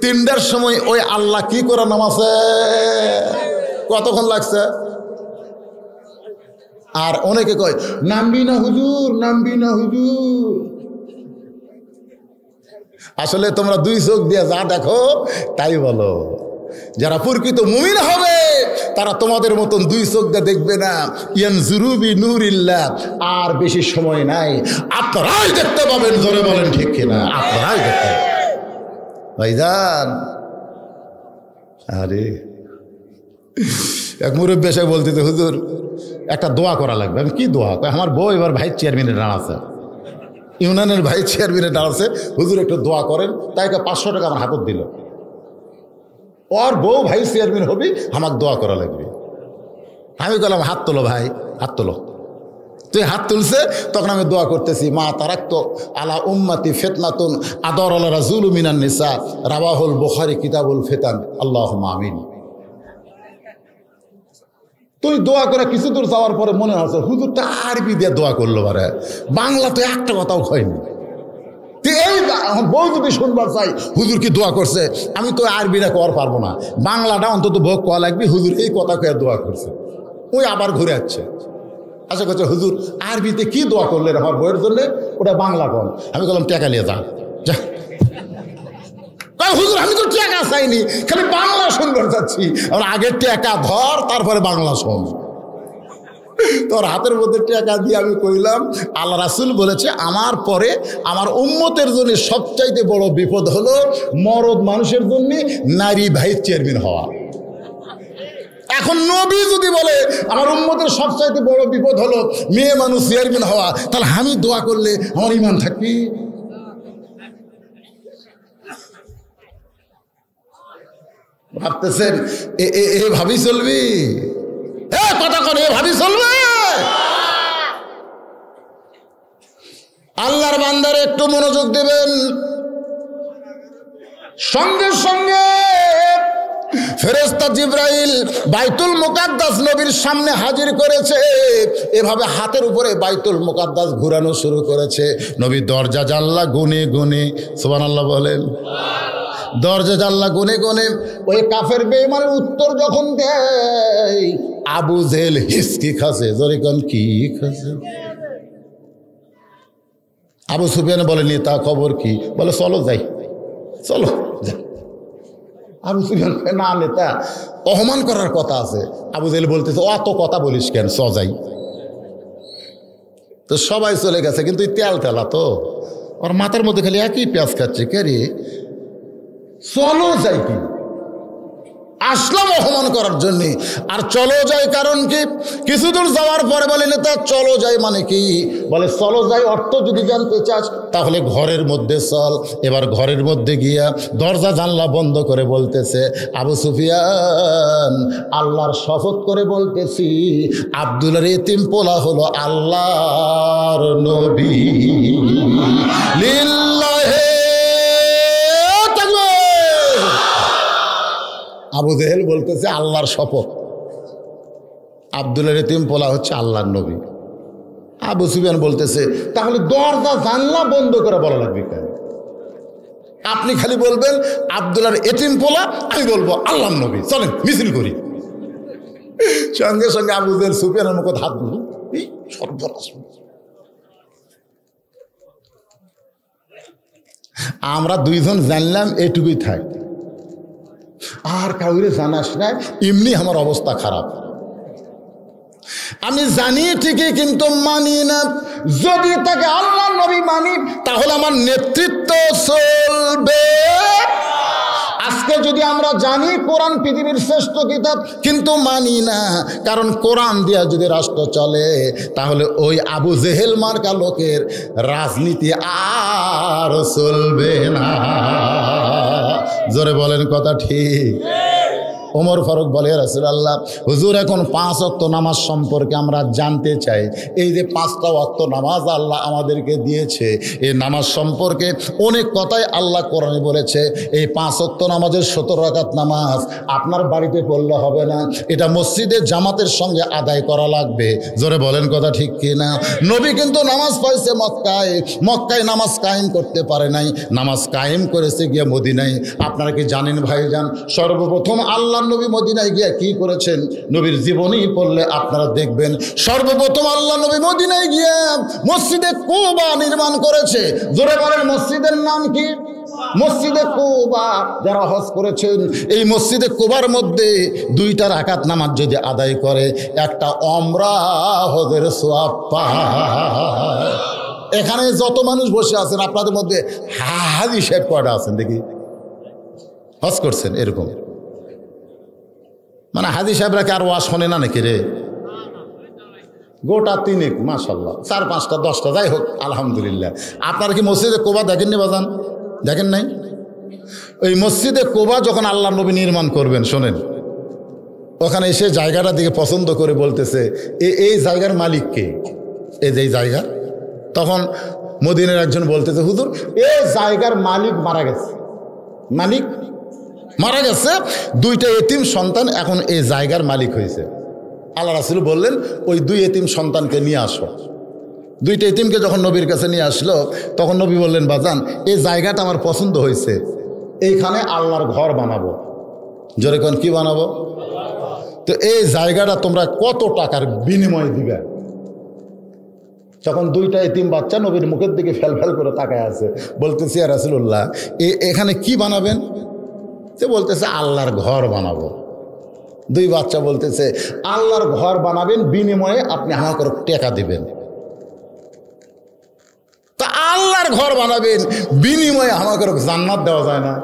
3টার সময় ওই আল্লাহ কি করে নামাছে, কতক্ষণ লাগছে। আর অনেকে কয় নামবি না হুজুর, নামবি না হুজুর। আসলে তোমরা 2 চোখ দিয়ে যা দেখো তাই বলো। যারা প্রকৃত মুমিন হবে তারা তোমাদের মতন 2 চোখ দিয়ে দেখবে না। ইয়ানজুরু বিনুরিল্লাহ। আর বেশি সময় নাই, আপনারাই দেখতে পাবেন। জোরে বলেন ঠিক কিনা, আপনারাই দেখতে পাবেন। ভাইজান, আরে এক মুরব্বী এসে বলতেছে হুজুর একটা দোয়া করা লাগবে। আমি কি দোয়া? আমার বউ এবার ভাইস চেয়ারম্যানের দাঁড়াচ্ছে, ইউনিয়নের ভাইস চেয়ারম্যানের দাঁড়াচ্ছে, হুজুর একটু দোয়া করেন। তাই 500 টাকা আমার হাতত দিল। ওর বউ ভাইস চেয়ারম্যান হবি, আমাকে দোয়া করা লাগবে। আমি বললাম হাত তোলো ভাই, হাত তোলো। তুই হাত তুলছে, তখন আমি দোয়া করতেছি, মা তারাক্তু আলা উম্মতি ফিতনাতুন আদর আলা রাজুলু মিনান নিসা রাওয়াহুল বুখারী কিতাবুল ফিতান আল্লাহুম্মা আমিন। তুই দোয়া করে কিছু দূর যাওয়ার পরে মনে হচ্ছে হুজুরটা আরবি দিয়ে দোয়া করলো, পারে বাংলা তো একটা কথাও হয়নি। এই বউ যদি শুনবার চাই হুজুর কি দোয়া করছে, আমি তো আরবিটা কর পারবো না, বাংলাটা অন্তত ভোগ করা লাগবে। হুজুর এই কথা কয়ে দোয়া করছে, ওই আবার ঘুরে যাচ্ছে। আচ্ছা করছে হুজুর আরবিতে কি দোয়া করলেন আমার বইয়ের জন্য, ওটা বাংলা কন। আমি বললাম টাকা নিয়ে যা। হুজুর আমি তো টাকা চাইনি, খালি বাংলা শুনবার চাচ্ছি। আগে টাকা ধর, তারপরে বাংলা শোন। তোর হাতের মধ্যে টাকা দিয়ে আমি কইলাম আল্লাহ রাসূল বলেছে আমার পরে আমার উম্মতের জন্য সবচাইতে বড় বিপদ হলো মরদ মানুষের জন্য নারী ভাইস চেয়ারম্যান হওয়া। এখন নবী যদি বলে আমার উম্মতের সবচাইতে বড় বিপদ হলো মেয়ে মানুষ চেয়ারম্যান হওয়া, তাহলে আমি দোয়া করলে আমার ঈমান থাকবি? ভাবতেছেন এভাবেই চলবি? কথা করে এভাবেই চলবে? আল্লাহর বান্দারে একটু মনোযোগ দেবেন। সঙ্গে সঙ্গে ফেরেশতা জিবরাইল বাইতুল মুকাদ্দাস নবীর সামনে হাজির করেছে। এভাবে হাতের উপরে বাইতুল মুকাদ্দাস ঘুরানো শুরু করেছে। নবী দরজা জানলা গুনে গুনে, সুবহানাল্লাহ বলেন, দরজা জানলা গুনে গুনে ওই কাফের বেঈমানের উত্তর যখন দেয়, আবু জেহেল হিসকি খাসে। জোরে কোন কি খাসে? আবু সুফিয়ান বলেনি তা খবর কি? বলে চলো যাই, চলো যাই। আবু সুফিয়ান না নেতা অপমান করার কথা আছে। আবু জেহেল বলতেছে অত কথা বলিস কেন, চ যাই। তো সবাই চলে গেছে, কিন্তু তেল তেলা তো ওর মাথার মধ্যে খালি একই পেঁয়াজ খাচ্ছে। কে রে, চলো যাই কি? আসলাম অপমান করার জন্য। আর চলো যাই কারণ কি? কিছু দূর যাওয়ার পরে বলে নেতা চলো যাই মানে কি? বলে চলো যাই অর্থ যদি জানতে চাস তাহলে ঘরের মধ্যে চল। এবার ঘরের মধ্যে গিয়া দরজা জানলা বন্ধ করে বলতেছে, আবু সুফিয়ান আল্লাহর শপথ করে বলতেছি আব্দুল্লাহর এতিম পোলা হলো আল্লাহর নবী। লিল্লাহি আবু জেহেল বলতেছে আল্লাহর শপথ আব্দুল্লাহর এতিম পোলা হচ্ছে আল্লাহর নবী। আবু সুফিয়ান বলতেছে তাহলে দরজা জানলা বন্ধ করে বলা লাগবে কেন? আপনি খালি বলবেন আব্দুল্লাহর এতিম পোলা, আমি বলবো আল্লাহর নবী, চলেন মিছিল করি। সঙ্গে সঙ্গে আবু জেহেল সুফিয়ানের মুখে হাত দিল। আমরা 2 জন জানলাম এটুকুই থাক, আর কাউরে জানাস না, এমনি আমার অবস্থা খারাপ। আমি জানি ঠিকই কিন্তু মানি না। যদি তাকে আল্লাহর নবী মানি তাহলে আমার নেতৃত্ব চলবে। আজকে যদি আমরা জানি কোরআন পৃথিবীর শ্রেষ্ঠ কিতাব কিন্তু মানি না, কারণ কোরআন দিয়া যদি রাষ্ট্র চলে তাহলে ওই আবু জেহেল মার্কা লোকের রাজনীতি আর চলবে না। জোরে বলেন কথা ঠিক? ওমর ফারুক বলে, রাসূলুল্লাহ হুজুর এখন 5 ওয়াক্ত নামাজ সম্পর্কে আমরা জানতে চাই। এই যে 5টা ওয়াক্ত নামাজ আল্লাহ আমাদেরকে দিয়েছে, এই নামাজ সম্পর্কে অনেক কথাই আল্লাহ কোরআনে বলেছে। এই 5 ওয়াক্ত নামাজের 17 রাকাত নামাজ আপনার বাড়িতে পড়লে হবে না, এটা মসজিদে জামাতের সঙ্গে আদায় করা লাগবে। জোরে বলেন কথা ঠিক কি না? নবী কিন্তু নামাজ পাইছে মক্কায়, মক্কায় নামাজ কায়েম করতে পারে নাই, নামাজ কায়েম করেছে গিয়ে মদিনায়। আপনারা কি জানেন ভাইজান, সর্বপ্রথম আল্লাহ নবী মদিনায় গিয়ে কি করেছেন? নবীর জীবনী পড়লে আপনারা দেখবেন, সর্বপ্রথম আল্লাহ নবী মদিনায় গিয়ে মসজিদে কুবা নির্মাণ করেছে। জোরে বলেন মসজিদের নাম কি? মসজিদে কুবা। যারা হজ করেছেন এই মসজিদে কুবার মধ্যে 2টা রাকাত নামাজ যদি আদায় করে, একটা ওমরা হজের সওয়াব পায়। এখানে যত মানুষ বসে আছেন আপনাদের মধ্যে হাজি সাহেব কয়টা আছেন দেখি? হজ করছেন এরকম? মানে হাজি সাহেবরা কি আর ওয়াজ শোনে না নাকি রে? গোটা 3 মাশাআল্লাহ, 4, 5টা 10টা যাই হোক আলহামদুলিল্লাহ। আপনারা কি মসজিদে কুবা দেখেননি বাজান? দেখেন নাই? ওই মসজিদে কুবা যখন আল্লাহ নবী নির্মাণ করবেন, শোনেন, ওখানে এসে জায়গাটা দিকে পছন্দ করে বলতেছে, এই জায়গার মালিক কে? এই যে জায়গা। তখন মদিনার একজন বলতেছে, হুজুর এই জায়গার মালিক মারা গেছে, মালিক মারা গেছে, 2টা এতিম সন্তান এখন এই জায়গার মালিক হয়েছে। আল্লাহ রাসূল বললেন, ওই 2 এতিম সন্তানকে নিয়ে আসো। 2টা এতিমকে যখন নবীর কাছে নিয়ে আসলো, তখন নবী বললেন, বাজান এই জায়গাটা আমার পছন্দ হয়েছে, এইখানে আল্লাহর ঘর বানাবো। জোরে কোন কি বানাবো? তো এই জায়গাটা তোমরা কত টাকার বিনিময়ে দিবে? তখন 2টা এতিম বাচ্চা নবীর মুখের দিকে ফেল করে তাকায় আছে, বলতেছে, ইয়া রাসূলুল্লাহ এখানে কি বানাবেন? সে বলতেছে, আল্লাহর ঘর বানাবো। 2 বাচ্চা বলতেছে, আল্লাহর ঘর বানাবেন, বিনিময়ে আপনি আমাকে টাকা দিবেন। তা আল্লাহর ঘর বানাবেন, বিনিময়ে আমাকে জান্নাত দেওয়া যায় না?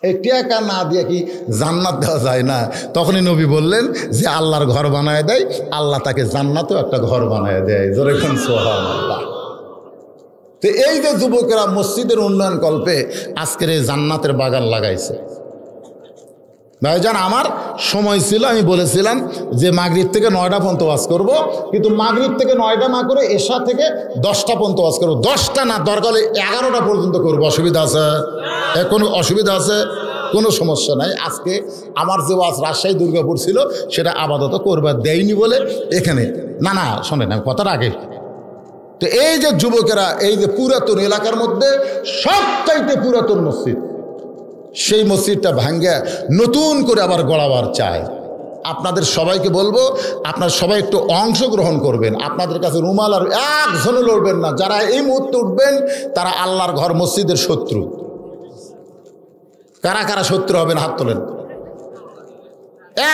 এই টাকা না দিয়ে কি জান্নাত দেওয়া যায় না? তখনই নবী বললেন যে আল্লাহর ঘর বানায় দেয়, আল্লাহ তাকে জান্নাতেও একটা ঘর বানায় দেয়। জোরে কোন সুবহানাল্লাহ। তো এই যে যুবকেরা মসজিদের উন্নয়ন কল্পে আজকের এই জান্নাতের বাগান লাগাইছে। ভাইজান আমার সময় ছিল, আমি বলেছিলাম যে মাগরিব থেকে 9টা পর্যন্ত ওয়াজ করব, কিন্তু মাগরিব থেকে 9টা না করে এশা থেকে 10টা পর্যন্ত ওয়াজ করবো। 10টা না, দরকার হলে 11টা পর্যন্ত করবো। অসুবিধা আছে? কোনো অসুবিধা আছে? কোনো সমস্যা নাই। আজকে আমার যে ওয়াজ রাজশাহী দুর্গাপুর ছিল, সেটা আপাতত করবার দেয়নি বলে এখানে না শোনেন, আমি কথার আগে। তো এই যে যুবকেরা, এই যে পুরাতন এলাকার মধ্যে সবচাইতে পুরাতন মসজিদ, সেই মসজিদটা ভাঙ্গে নতুন করে আবার গড়াবার চায়। আপনাদের সবাইকে বলবো, আপনারা সবাই একটু অংশগ্রহণ করবেন। আপনাদের কাছে রুমাল আর একজনও লড়বেন না। যারা এই মুহূর্তে উঠবেন তারা আল্লাহর ঘর মসজিদের শত্রু। কারা কারা শত্রু হবেন হাত তোলেন।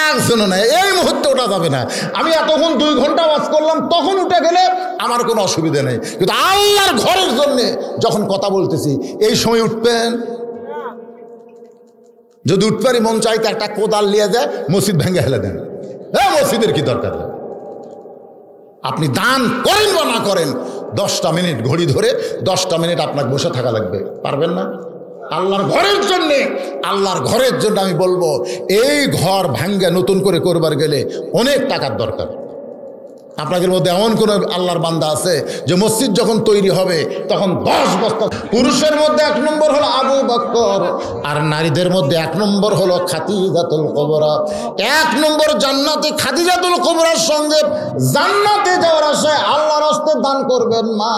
একজনও নাই, এই মুহূর্তে ওঠা যাবে না। আমি এতক্ষণ 2 ঘন্টা ওয়াজ করলাম, তখন উঠে গেলে আমার কোনো অসুবিধা নেই, কিন্তু আল্লাহর ঘরের জন্যে যখন কথা বলতেছি এই সময় উঠবেন। যদি উঠপারি মন চাইতে একটা কোদাল নিয়ে যায়, মসজিদ ভেঙে হেলে দেন। মসজিদের কি দরকার? আপনি দান করেন বা না করেন, 10টা মিনিট ঘড়ি ধরে 10টা মিনিট আপনাকে বসে থাকা লাগবে। পারবেন না? আল্লাহর ঘরের জন্যে, আল্লাহর ঘরের জন্য আমি বলবো, এই ঘর ভাঙ্গে নতুন করে করবার গেলে অনেক টাকার দরকার। আপনাদের মধ্যে এমন কোন আল্লাহর বান্দা আছে যে মসজিদ যখন তৈরি হবে তখন 10 বস্তা? পুরুষের মধ্যে 1 নম্বর হলো আবু বকর, আর নারীদের মধ্যে 1 নম্বর হলো খাদিজাতুল কুবরা। 1 নম্বর জান্নাতে খাদিজাতুল কুবরার সঙ্গে জান্নাতে যাওয়ার আশায় আল্লাহর হস্তে দান করবেন। মা,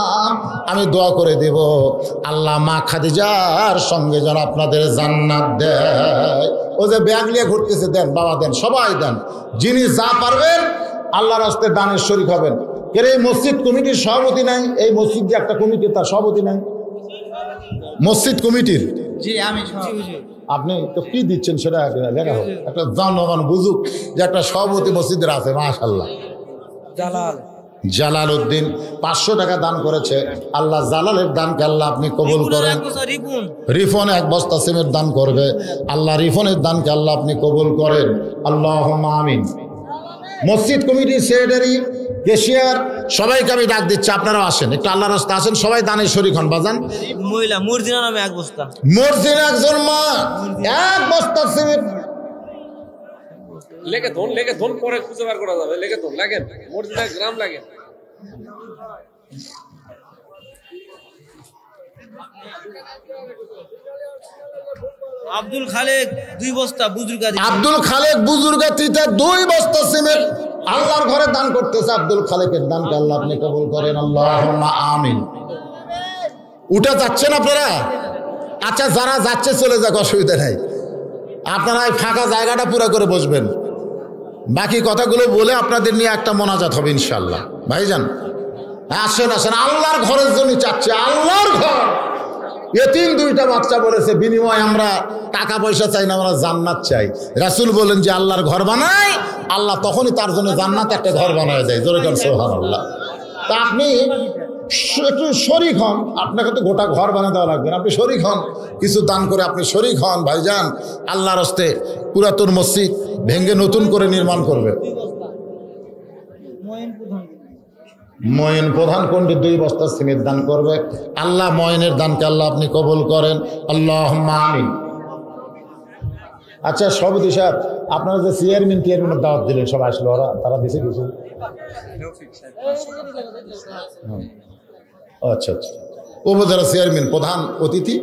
আমি দোয়া করে দেব, আল্লাহ মা খাদিজার সঙ্গে যেন আপনাদের জান্নাত দেয়। ও যে ব্যাগ নিয়ে ঘুরতেছে, দেন বাবা, দেন, সবাই দেন। যিনি যা পারবেন আল্লাহর রাস্তায় দানের শরীক হবেন। এর এই মসজিদ কমিটির সভাপতি নাই? এই মসজিদ যে একটা কমিটি, তার সভাপতি নাই? মসজিদ কমিটির? জি, আমি। আপনি তো কি দিচ্ছেন সেটা লেখা হোক, একটা জনগণ বুঝুক যে একটা সভাপতি মসজিদের আছে। মাশাআল্লাহ। জালাল উদ্দিন 500 টাকা দান করেছে। আল্লাহ জালালের দানকে আল্লাহ আপনি কবুল করেন। রিফন 1 বস্তা সিমেন্ট দান করবে। আল্লাহ রিফনের দানকে আল্লাহ আপনি কবুল করেন। আল্লাহুম্মা আমিন। মসজিদ কমিটির সেক্রেটারি কেশিয়ার সবাইকে আমি ডাক দিচ্ছি, আপনারাও আসেন, একটু আল্লাহর রাস্তা আসেন, সবাই দানে শরীক হন। বাজান মহিলা মর্জিনা নামে এক বস্তা, মর্জিনা একজন মা, এক বস্তা সিমেন্ট লেগে ধন পরে খুঁজে বার করা যাবে। লেগে ধন লাগেন, মর্জিনা গ্রাম লাগেন। আব্দুল খালেক 2 বস্তা বুজুর্গাতি, আব্দুল খালেক বুজুর্গাতিতে 2 বস্তা সিমেন্ট আল্লাহর ঘরে দান করতেছে। আব্দুল খালেকের দানকে আল্লাহ আপনি কবুল করেন, আল্লাহুম্মা আমিন। উঠে যাচ্ছেন আপনারা? আচ্ছা, যারা যাচ্ছে চলে যাক, অসুবিধা নাই। আপনারা এই ফাঁকা জায়গাটা পুরো করে বসবেন, বাকি কথাগুলো বলে আপনাদের নিয়ে একটা মোনাজাত হবে ইনশাআল্লাহ। ভাইজান আসেন আসেন, আল্লাহর ঘরের জন্য চাচ্ছে, আল্লাহর ঘর। এতিম 2টা বাচ্চা বলেছে বিনিময় আমরা টাকা পয়সা চাই না, আমরা জান্নাত চাই। রাসূল বলেন যে আল্লাহর ঘর বানাই, আল্লাহ তখনই তার জন্য জান্নাত একটা ঘর বানায় দেয়। জোরে বলেন সুবহানাল্লাহ। তা আপনি একটু শরীক হন, আপনাকে তো গোটা ঘর বানিয়ে দেওয়া লাগবে না, আপনি শরীক হন, কিছু দান করে আপনি শরীক হন। ভাইজান আল্লাহর হস্তে পুরাতন মসজিদ ভেঙে নতুন করে নির্মাণ করবে। ময়ন প্রধান কোনটি 2 বস্তা সিমেন্ট দান করবে। আল্লাহ ময়নের দানকে আল্লাহ আপনি কবুল করেন, আল্লাহুম্মা আমিন। আচ্ছা সভাপতি সাহেব, আপনারা যে চেয়ারম্যানের দাওয়াত দিলেন, সব আসলো, তারা দিছে কিছু? আচ্ছা আচ্ছা, উপজেলা চেয়ারম্যান প্রধান অতিথি,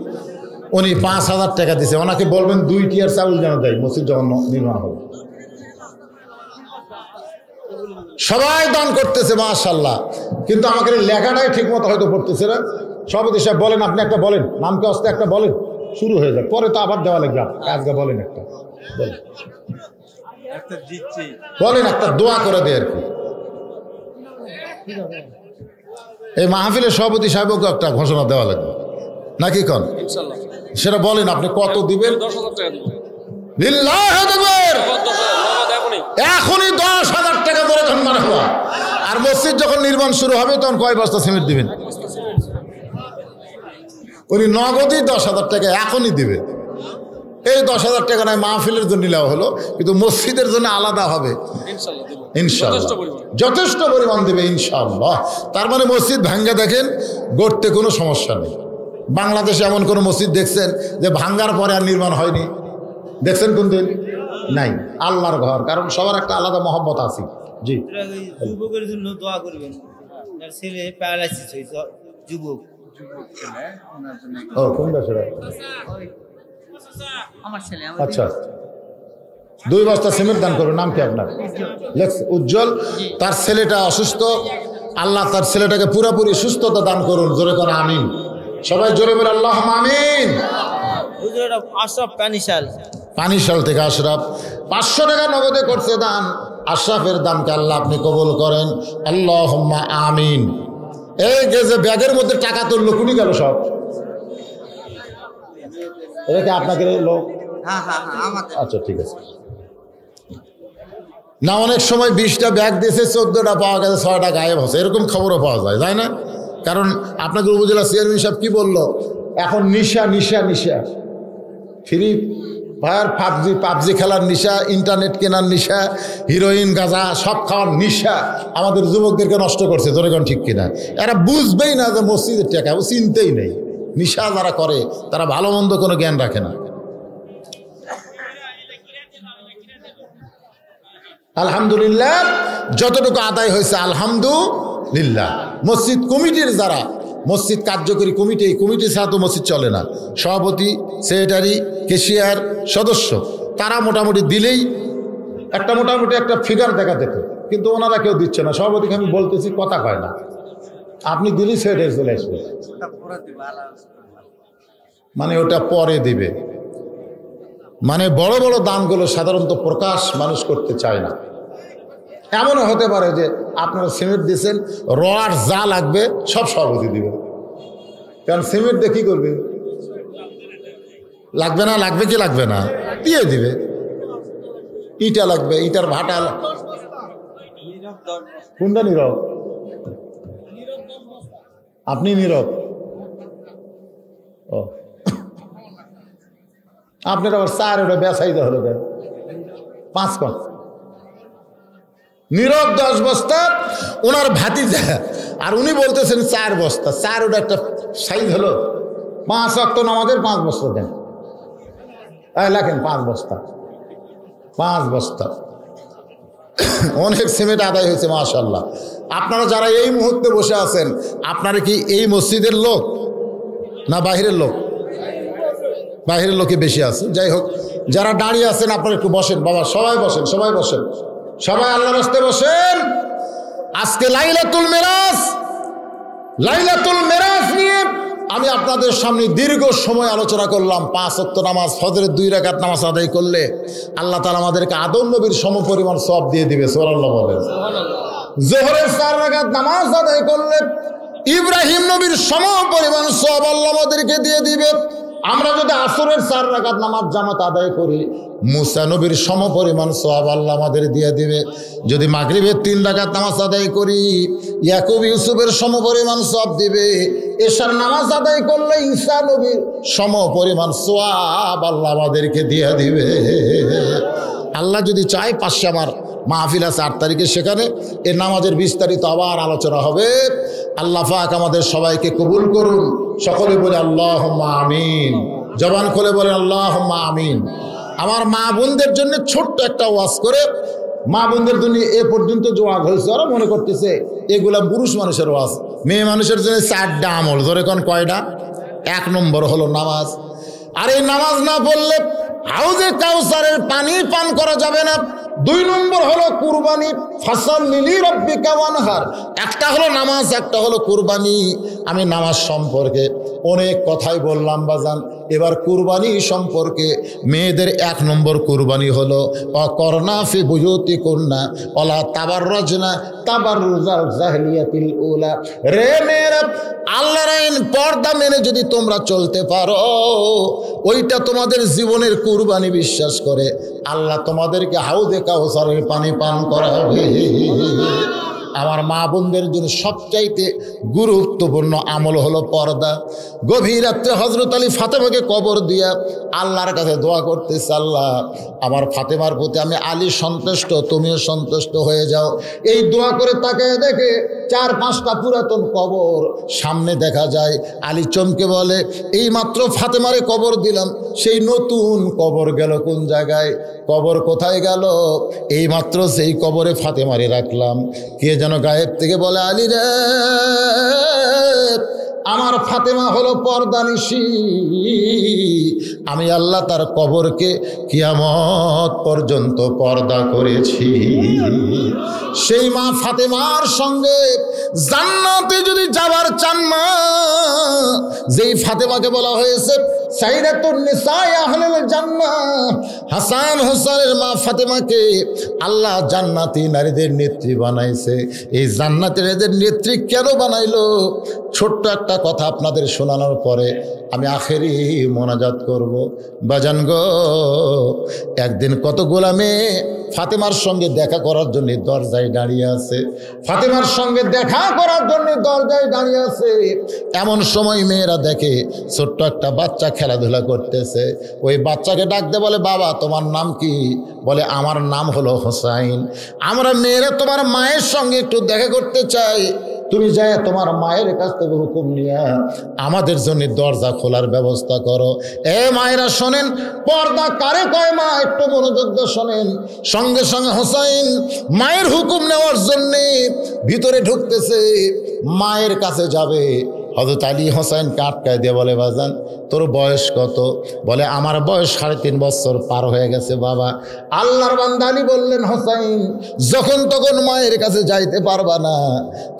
উনি 5,000 টাকা দিছে। ওনাকে বলবেন 2 টিয়ার চাউল যেন দেয় মসজিদ যখন নির্মাণ হবে। সবাই দান করতেছে মাশাআল্লাহ, কিন্তু আমাকে লেখাটাই ঠিক মতো হয়তো পড়তেছে না। সভাপতি সাহেব বলেন, আপনি একটা বলেন, নামকে আসতে একটা বলেন, শুরু হয়ে যায়, পরে তো আবার দেওয়া লাগবে। আজকে বলেন একটা, বলেন একটা দোয়া করে দেয় আর কি। এই মাহফিলের সভাপতি সাহেবকে একটা ঘোষণা দেওয়া লাগবে নাকি কন? সেটা বলেন, আপনি কত দিবেন? 10,000 টাকা দিব। লিল্লাহি আকবার। এখনই 10,000 টাকা ধরে ধন মারা হওয়া। আর মসজিদ যখন নির্মাণ শুরু হবে তখন কয় বস্তা সিমেন্ট দিবেন? উনি নগদই 10,000 টাকা এখনই দিবে। এই 10,000 টাকা নয়, মাহফিলের জন্য নেওয়া হলো, কিন্তু মসজিদের জন্য আলাদা হবে ইনশাআল্লাহ, যথেষ্ট পরিমাণ দেবে ইনশাআল্লাহ। তার মানে মসজিদ ভাঙ্গা দেখেন, গড়তে কোনো সমস্যা নেই। বাংলাদেশে এমন কোনো মসজিদ দেখছেন যে ভাঙ্গার পরে আর নির্মাণ হয়নি? দেখছেন কোন দিন? নাই। আল্লাহর ঘর, কারণ সবার একটা আলাদা মহব্বত আছে। জি, যুবকের জন্য দোয়া করবেন, তার ছেলে প্যারালাইসিস হয়েছে, যুবক। ও কোন দেশে? আমার ছেলে। আচ্ছা, 2 বস্তা সিমেন্ট দান করবে। নাম কি আপনার? উজ্জ্বল। তার ছেলেটা অসুস্থ, আল্লাহ তার ছেলেটাকে পুরোপুরি সুস্থতা দান করুন। জোরে করে আমিন। সবাই জোরে বলে আল্লাহুম্মা আমিন। আশরাফ পানিশাল, পানিশাল থেকে আশরাফ 500 টাকা নগদে করছে দান। আশরাফের দানকে আল্লাহ আপনি কবুল করেন, আল্লাহুম্মা আমিন। এই যে ব্যাগের মধ্যে টাকা তুললো, কুনি গেল সব? এটা কি আপনাদের লোক? আচ্ছা ঠিক আছে। না, অনেক সময় 20টা ব্যাগ দিয়েছে, 14টা পাওয়া গেছে, 6টা গায়েব হচ্ছে, এরকম খবরও পাওয়া যায়, তাই না? কারণ আপনাদের উপজেলা চেয়ারম্যান সাহেব কি বললো, এখন নিশা নিশা নিশা, ফ্রি ফায়ার, পাবজি খেলার নিশা, ইন্টারনেট কেনার নিশা, হিরোইন গাঁজা সব খাওয়ার নিশা আমাদের যুবকদেরকে নষ্ট করছে। ধরে কোন ঠিক কিনা? এরা বুঝবেই না যে মসজিদের টাকা, ও চিনতেই নেই। নিশা যারা করে তারা ভালো মন্দ কোনো জ্ঞান রাখে না। আলহামদুলিল্লাহ, যতটুকু আদায় হয়েছে আলহামদুলিল্লাহ। মসজিদ কমিটির যারা মসজিদ কার্যকরী কমিটি ছাড়া তো মসজিদ চলে না। সভাপতি, সেক্রেটারি, ক্যাশিয়ার, সদস্য, তারা মোটামুটি দিলেই মোটামুটি একটা ফিগার দেখা যেত, কিন্তু ওনারা কেউ দিচ্ছে না। সভাপতিকে আমি বলতেছি, কথা কয় না। আপনি দিলেই সেক্রেটারি চলে আসবে, মানে ওটা পরে দিবে। মানে বড় বড় দানগুলো সাধারণত প্রকাশ মানুষ করতে চায় না। এমনও হতে পারে যে আপনারা সিমেন্ট দিয়েছেন, রড যা লাগবে সব সভাপতি দিবে, কারণ সিমেন্ট দিয়ে কী করবে? লাগবে না, লাগবে কি লাগবে না, দিয়ে দিবে। ইটা লাগবে, ইটার ভাটা। কোনটা নীরব? আপনি নীরব? ও, আপনার আবার 4 ওটা বেসাইতে হলো কেন? 5 কম নীরব 10 বস্তা, ওনার ভাতিজা, আর উনি বলতেছেন 4 বস্তা। 4 ওটা একটা সাইজ হলো। 5 ওয়াক্ত নামাজের 5 বস্তা দেন, লেখেন 5 বস্তা, 5 বস্তা। অনেক সিমেন্ট আদায় হয়েছে মাশাআল্লাহ। আপনারা যারা এই মুহূর্তে বসে আছেন, আপনারা কি এই মসজিদের লোক না বাহিরের লোক? বাহিরের লোকই বেশি আছে। যাই হোক, যারা দাঁড়িয়ে আছেন আপনারা একটু বসেন বাবা, সবাই বসেন, সবাই বসেন, সবাই আল্লাহর রাস্তে বসেন। আজকে লাইলাতুল মেরাজ, লাইলাতুল মেরাজ নিয়ে আমি আপনাদের সামনে দীর্ঘ সময় আলোচনা করলাম। 5 ওয়াক্ত নামাজ, ফজরের 2 রাকাত নামাজ আদায় করলে আল্লাহ তাআলা আমাদেরকে আদম নবীর সমপরিমাণ সওয়াব দিয়ে দিবে। সুবহানাল্লাহ বলেন। যোহরের 4 রাকাত নামাজ আদায় করলে ইব্রাহিম নবীর সমপরিমাণ সওয়াব আল্লাহ আমাদেরকে দিয়ে দিবে। আমরা যদি আসরের 4 রাকাত নামাজ জামাত আদায় করি, মুসা নবীর সমপরিমাণ সওয়াব আল্লাহ আমাদের দিয়ে দিবে। যদি মাগরিবের 3 রাকাত নামাজ আদায় করি, ইয়াকুব ইউসুফের সমপরিমাণ সওয়াব দিবে। এশার নামাজ আদায় করলে ঈসা নবীর সমপরিমাণ সওয়াব আল্লাহ আমাদেরকে দিয়ে দিবে। আল্লাহ যদি চায়, পাশে আমার মাহফিল আছে 8 তারিখে, সেখানে এই নামাজের বিস্তারিত আবার আলোচনা হবে। আল্লাহ পাক আমাদের সবাইকে কবুল করুন। সকলে বলে আল্লাহুম্মা আমিন। জবান খুলে বলেন আল্লাহুম্মা আমিন। আমার মা বোনদের জন্য ছোট্ট একটা ওয়াজ করে, মা বোনদের জন্য এ পর্যন্ত যে ওয়াজ হয়েছে, ওরা মনে করতেছে এগুলা পুরুষ মানুষের ওয়াজ। মেয়ে মানুষের জন্য 4টা আমল। ধরে কোন কয়টা? 1 নম্বর হলো নামাজ। আর এই নামাজ না পড়লে হাউজে কাউসারের পানি পান করা যাবে না। 2 নম্বর হলো কুরবানি, ফাসাল্লি লিরাব্বিকা ওয়ানহার। একটা হলো নামাজ, একটা হলো কুরবানি। আমি নামাজ সম্পর্কে অনেক কথাই বললাম বাজান। এবার কুরবানি সম্পর্কে মেয়েদের 1 নম্বর কুরবানি হলো অকরনা ফি বুয়ুতিকুন্না ওয়ালা তাবাররাজনা তাবাররুজাল জাহিলিয়াতিল উলা। রে মেয়েরা, আল্লাহর আইন পর্দা মেনে যদি তোমরা চলতে পারো, ওইটা তোমাদের জীবনের কুরবানি বিশ্বাস করে আল্লাহ তোমাদেরকে হাউজে কাউসারের পানি পান করাবে। আমার মা বোনদের জন্য সবচাইতে গুরুত্বপূর্ণ আমল হলো পর্দা। গভীর রাত্রে হযরত আলী ফাতেমাকে কবর দিয়া আল্লাহর কাছে দোয়া করতেছে, আল্লাহ আমার ফাতেমার প্রতি আমি আলী সন্তুষ্ট, তুমিও সন্তুষ্ট হয়ে যাও। এই দোয়া করে তাকে দেখে 4-5টা পুরাতন কবর সামনে দেখা যায়। আলী চমকে বলে, এই মাত্র ফাতেমারে কবর দিলাম, সেই নতুন কবর গেল কোন জায়গায়? কবর কোথায় গেল? এই মাত্র সেই কবরে ফাতেমারে রাখলাম। কে যেন গায়েব থেকে বলে, আলী রে, আমার ফাতেমা হলো পর্দানিশী। আমি আল্লাহ তার কবরকে কিয়ামত পর্যন্ত পর্দা করেছি। সেই মা ফাতেমার সঙ্গে জান্নাতে যদি যাবার চান মা, যেই ফাতেমাকে বলা হয়েছে সাইরাতুন নিসা আহলুল জান্নাহ, হাসান হোসেনের মা ফাতেমাকে আল্লাহ জান্নাতি নারীদের নেত্রী বানাইছে। এই জান্নাতি নারীদের নেত্রী কেন বানাইলো? ছোট্ট একটা কথা আপনাদের শোনানোর পরে আমি আখেরি মোনাজাত করব। বাজান গো, একদিন কতগুলা মেয়ে ফাতেমার সঙ্গে দেখা করার জন্য দরজায় দাঁড়িয়ে আছে। ফাতেমার সঙ্গে দেখা করার জন্য দরজায় দাঁড়িয়ে আছে। এমন সময় মেয়েরা দেখে ছোট্ট একটা বাচ্চা খেলাধুলা করতেছে। ওই বাচ্চাকে ডাকতে বলে, বাবা তোমার নাম কি? বলে, আমার নাম হলো হোসাইন। আমরা মেয়েরা তোমার মায়ের সঙ্গে একটু দেখা করতে চাই। তুমি যায় তোমার মায়ের কাছ থেকে হুকুম নিয়ে আমাদের জন্য দরজা খোলার ব্যবস্থা করো। এ মায়েরা শোনেন, পর্দা কারে কয় মা, একটু মনোযোগ দিয়ে শোনেন। সঙ্গে সঙ্গে হোসাইন মায়ের হুকুম নেওয়ার জন্যে ভিতরে ঢুকতেছে, মায়ের কাছে যাবে। হযরত আলী হোসাইনকে আটকায় দিয়ে বলে, বাজান তোর বয়স কত? বলে, আমার বয়স 3.5 বছর পার হয়ে গেছে বাবা। আল্লাহর বান্দা আলী বললেন, হোসাইন যখন তখন মায়ের কাছে যাইতে পারবা না,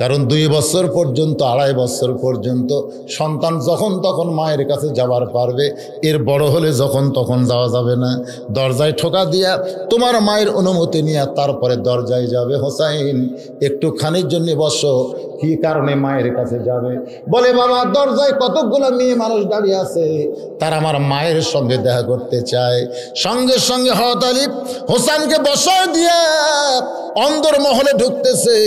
কারণ 2 বছর পর্যন্ত 2.5 বছর পর্যন্ত সন্তান যখন তখন মায়ের কাছে যাবার পারবে, এর বড় হলে যখন তখন যাওয়া যাবে না। দরজায় ঠোকা দিয়া তোমার মায়ের অনুমতি নিয়ে তারপরে দরজায় যাবে। হোসাইন একটু খানির জন্য বসো। কি কারণে মায়ের কাছে যাবে? বলে, বাবা দরজায় কতগুলো মেয়ে মানুষ দাঁড়িয়ে আছে, তারা আমার মায়ের সঙ্গে দেখা করতে চায়। সঙ্গে সঙ্গে হযরত আলী হোসেনকে বসায় দিয়ে অন্দর মহলে ঢুকতেছে।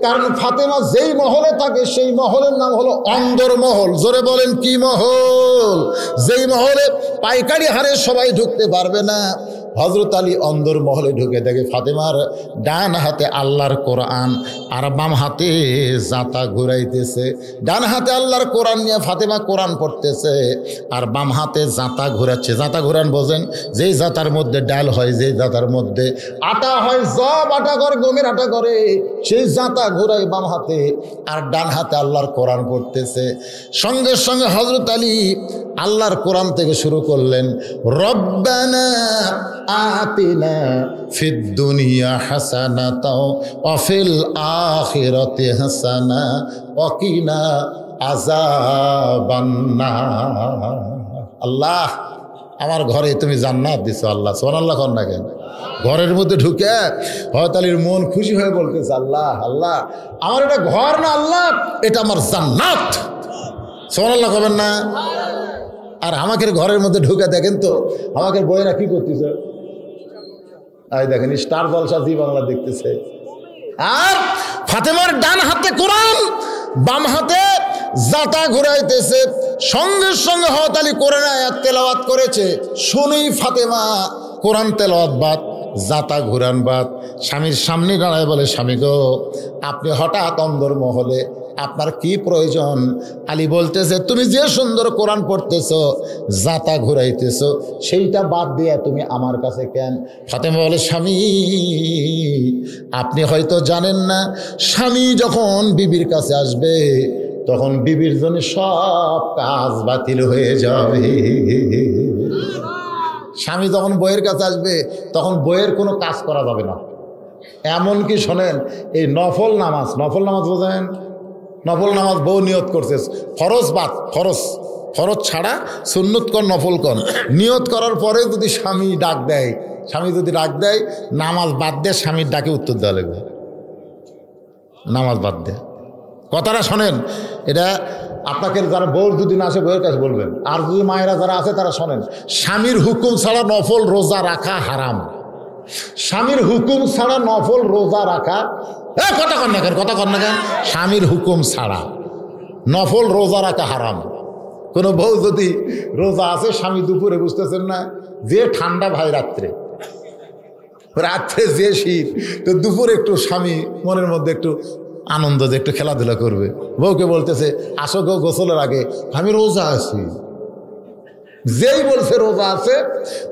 কারণ ফাতেমা যেই মহলে থাকে সেই মহলের নাম হলো অন্দর মহল। জোরে বলেন কি মহল? যেই মহলে পাইকারি হারে সবাই ঢুকতে পারবে না, হযরত আলী অন্দর মহলে ঢুকে দেখে ফাতেমার ডান হাতে আল্লাহর কোরআন আর বাম হাতে জাঁতা ঘুরাইতেছে। ডান হাতে আল্লাহর কোরআন নিয়ে ফাতেমা কোরআন পড়তেছে আর বাম হাতে জাঁতা ঘুরাচ্ছে। জাঁতা ঘুরান বোঝেন? যেই জাঁতার মধ্যে ডাল হয়, যেই জাঁতার মধ্যে আটা হয়, জব আটা করে, গমের আটা করে, সেই জাঁতা ঘুরাই বাম হাতে আর ডান হাতে আল্লাহর কোরআন পড়তেছে। সঙ্গে সঙ্গে হযরত আলী আল্লাহর কোরআন থেকে শুরু করলেন, রব্বানা আতিনা ফিদ দুনিয়া হাসানাতাও ওয়া ফিল আখিরাতি হাসানা ওয়া কিনা আযাবান নার। আল্লাহ, আমার ঘরে তুমি জান্নাত দিছো। আল্লাহ সুবহানাল্লাহ কর না কেন? ঘরের মধ্যে ঢুকে হযরত আলীর মন খুশি হয়ে বলতেছে, আল্লাহ আল্লাহ, আমার এটা ঘর না আল্লাহ, এটা আমার জান্নাত। সুবহানাল্লাহ করবেন না? আর আমাকে ঘরের মধ্যে ঢুকে দেখেন তো আমাকে বইয়েরা কি করতেছে, এই দেখেন স্টার জলসা জি বাংলা দেখতেছে। আর ফাতেমার ডান হাতে কোরআন, বাম হাতে জাঁতা ঘুরাইতেছে। সঙ্গে সঙ্গে হযরত আলী কোরআন আয়াত তেলাওয়াত করেছে। শুনেই ফাতেমা কোরআন তেলাওয়াত বাদ, জাঁতা ঘুরান বাদ, স্বামীর সামনে দাঁড়ায় বলে, স্বামী গো, আপনি হঠাৎ অন্দর মহলে, আপনার কি প্রয়োজন? আলী বলতেছে, তুমি যে সুন্দর কোরআন পড়তেছো, জাঁতা ঘুরাইতেছো, সেইটা বাদ দিয়ে তুমি আমার কাছে কেন? ফাতেমা বলে, স্বামী আপনি হয়তো জানেন না, স্বামী যখন বিবির কাছে আসবে তখন বিবির জন্য সব কাজ বাতিল হয়ে যাবে। স্বামী যখন বইয়ের কাছে আসবে তখন বইয়ের কোনো কাজ করা যাবে না। এমনকি শোনেন, এই নফল নামাজ বোঝেন? নফল নামাজ বউ নিয়ত করছে, ফরজ বাদ, ফরজ ছাড়া সুন্নত কর, নফল কর, নিয়ত করার পরে যদি স্বামী ডাক দেয়, নামাজ বাদ দিয়ে স্বামীর ডাকে উত্তর দেওয়া লাগবে। নামাজ বাদ দেয়, কথাটা শোনেন। এটা আপনাকে যারা বউ যদি না আসে বউয়ের কাছে বলবেন, আর যদি মায়েরা যারা আছে তারা শোনেন, স্বামীর হুকুম ছাড়া নফল রোজা রাখা হারাম। স্বামীর হুকুম ছাড়া নফল রোজা রাখা, কথা কর না কেন? স্বামীর হুকুম ছাড়া নফল রোজা রাখা হারাম। কোনো বউ যদি রোজা আছে, স্বামী দুপুরে, বুঝতেছেন না, যে ঠান্ডা ভাই রাত্রে যে শীত, তো দুপুরে একটু স্বামী মনের মধ্যে একটু আনন্দ, যে একটু খেলাধুলা করবে। বউকে বলতেছে, আসো গো গোসলের আগে, আমি রোজা আছি। যেই বলছে রোজা আছে,